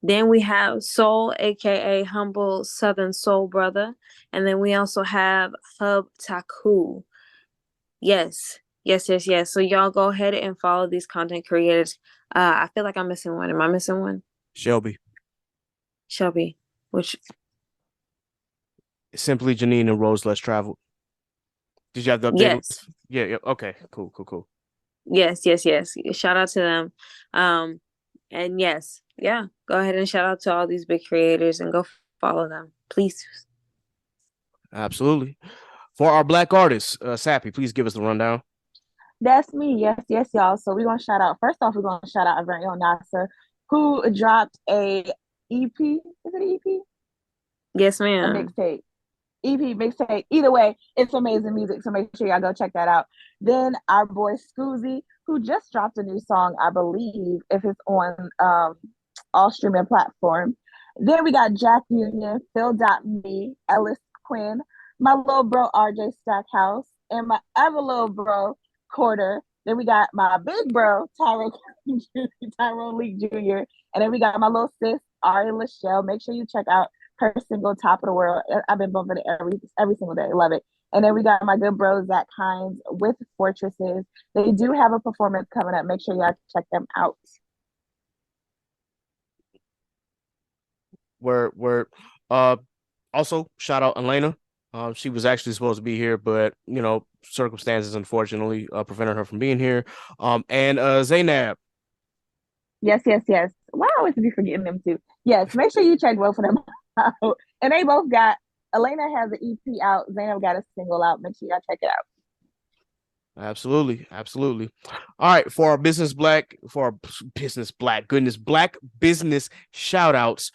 Then we have Soul, aka Humble Southern Soul Brother. And then we also have Hub Taku. Yes. So y'all go ahead and follow these content creators. I feel like I'm missing one. Am I missing one? Shelby. Which Simply Janine and Rose Less Traveled. Did you have the update? Yes. Yeah. Okay. Cool. Yes. Shout out to them. And yes, yeah. Go ahead and shout out to all these big creators and go follow them, please. Absolutely. For our Black artists, Sappy, please give us the rundown. That's me. Yes, y'all. So we're gonna shout out. First off, we're gonna shout out our very own NASA, who dropped a EP. Is it an EP? Yes, A ma'am. mixtape. EP mixtape. Either way, it's amazing music. So make sure y'all go check that out. Then our boy Scoozy, who just dropped a new song, I believe, if it's on all streaming platforms. Then we got Jack Union, Phil.me, Ellis Quinn, my little bro RJ Stackhouse, and my other little bro Quarter. Then we got my big bro Tyrone Lee Jr. And then we got my little sis Ari Lachelle. Make sure you check out her single "Top of the World." I've been bumping it every single day. Love it. And then we got my good bro Zach Hines with Fortresses. They do have a performance coming up. Make sure y'all check them out. Where also shout out Elena. She was actually supposed to be here, but circumstances unfortunately prevented her from being here. And Zaynab. Yes. Why I always be forgetting them too? Yes, make sure you check both of them out. And they both got Elena has an EP out. Zaynab got a single out. Make sure y'all check it out. Absolutely. All right, for our Black business shout outs.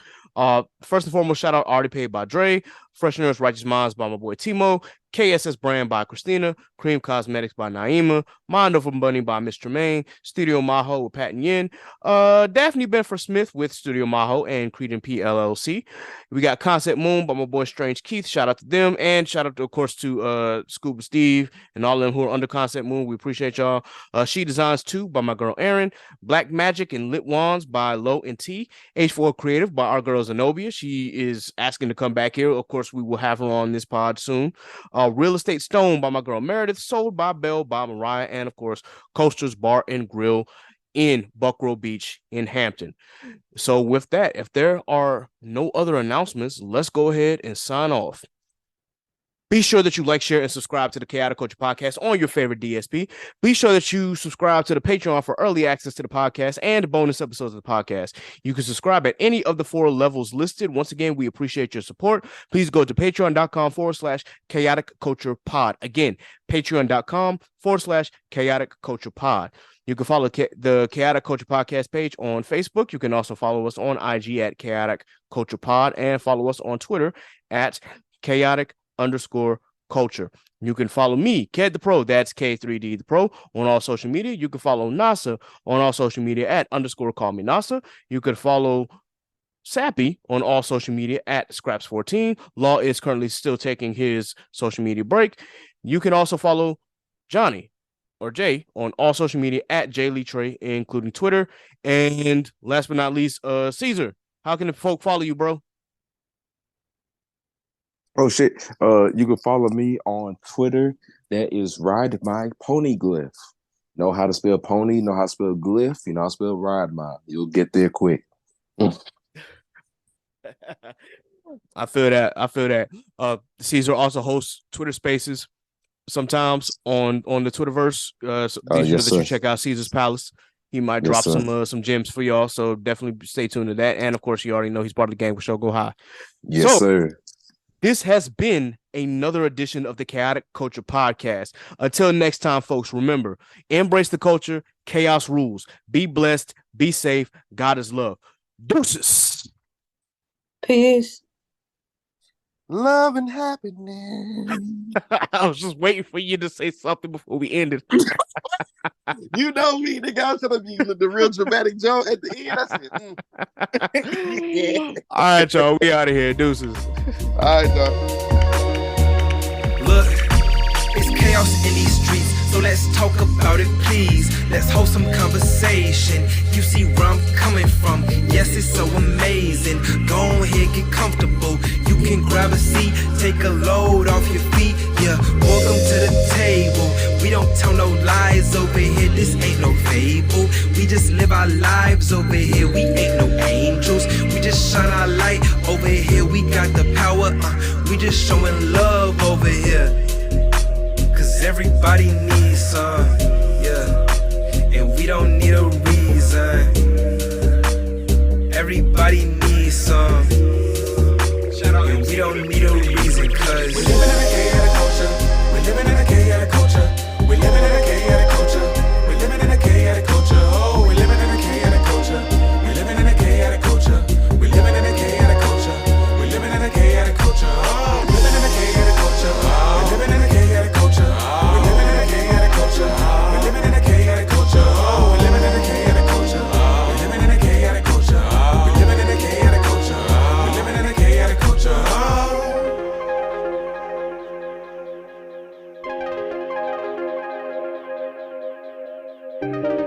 First and foremost, shout out Already Paid by Dre, Fresh Nurse Righteous Minds by my boy Timo, KSS Brand by Christina, Cream Cosmetics by Naima, Mondo from Bunny by Miss Tremaine, Studio Maho with Pat and Yin, Daphne Benford Smith with Studio Maho and Creed and P LLC. We got Concept Moon by my boy Strange Keith. Shout out to them, and shout out, of course, to Scuba Steve and all of them who are under Concept Moon. We appreciate y'all. She Designs 2 by my girl Erin, Black Magic and Lit Wands by Lo and T, H4 Creative by our girl Zenobia. She is asking to come back here. Of course, we will have her on this pod soon. Real Estate Stone by my girl Meredith, Sold by Belle by Mariah, and of course, Coasters Bar and Grill in Buckrow Beach in Hampton. So with that, if there are no other announcements, let's go ahead and sign off. Be sure that you like, share, and subscribe to the Chaotic Culture Podcast on your favorite DSP. Be sure that you subscribe to the Patreon for early access to the podcast and bonus episodes of the podcast. You can subscribe at any of the 4 levels listed. Once again, we appreciate your support. Please go to patreon.com/Chaotic Culture Pod. Again, patreon.com/Chaotic Culture Pod. You can follow the Chaotic Culture Podcast page on Facebook. You can also follow us on IG at Chaotic Culture Pod and follow us on Twitter at Chaotic_Culture. You can follow me, Ked the Pro, that's K3D the Pro, on all social media. You can follow NASA on all social media at _CallMeNasa. You can follow Sappy on all social media at Scraps14. Law is currently still taking his social media break. You can also follow Johnny or Jay on all social media at JLeeTrey, including Twitter. And last but not least, Caesar, how can the folk follow you, bro? Oh shit. You can follow me on Twitter. That is Ride My Pony Glyph. Know how to spell pony, know how to spell glyph, you know how to spell Ride My. You'll get there quick. I feel that. Caesar also hosts Twitter Spaces sometimes on the Twitterverse. So be sure that you check out Caesar's Palace. He might drop some gems for y'all. So definitely stay tuned to that. And of course, you already know he's part of the Gang with Show Go High. Yes, sir. This has been another edition of the Chaotic Culture Podcast. Until next time, folks, remember, embrace the culture, chaos rules. Be blessed, be safe, God is love. Deuces. Peace. Love and happiness. I was just waiting for you to say something before we ended. You know me, nigga. I was trying to be the real dramatic joke at the end. I said, yeah. All right, y'all. We out of here. Deuces. All right, dog. Look, it's chaos in these streets, so let's talk about it, please. Let's hold some conversation. You see where I'm coming from. Yes, it's so amazing. Go ahead, get comfortable. You can grab a seat, take a load off your feet. Yeah, welcome to the table. We don't tell no lies over here. This ain't no fable. We just live our lives over here. We ain't no angels. We just shine our light over here. We got the power. We just showing love over here. Cause everybody needs some, yeah. And we don't need a reason. Everybody needs some. And we don't need a reason, cause we're living in a chaotic culture. We're living in a chaotic culture. We're living in a chaotic culture. We're living in a chaotic culture. Oh, we're living in a chaotic culture. We're living in a chaotic culture. We're living in a chaotic culture. We're living in a chaotic culture. Oh, we're living in a chaotic culture. We're living in a chaotic culture. We're living in a chaotic culture. We're living in a chaotic culture. Oh, we're living in a chaotic culture. We're living in a chaotic culture. We're living in a chaotic culture. We're living in a chaotic culture. Oh.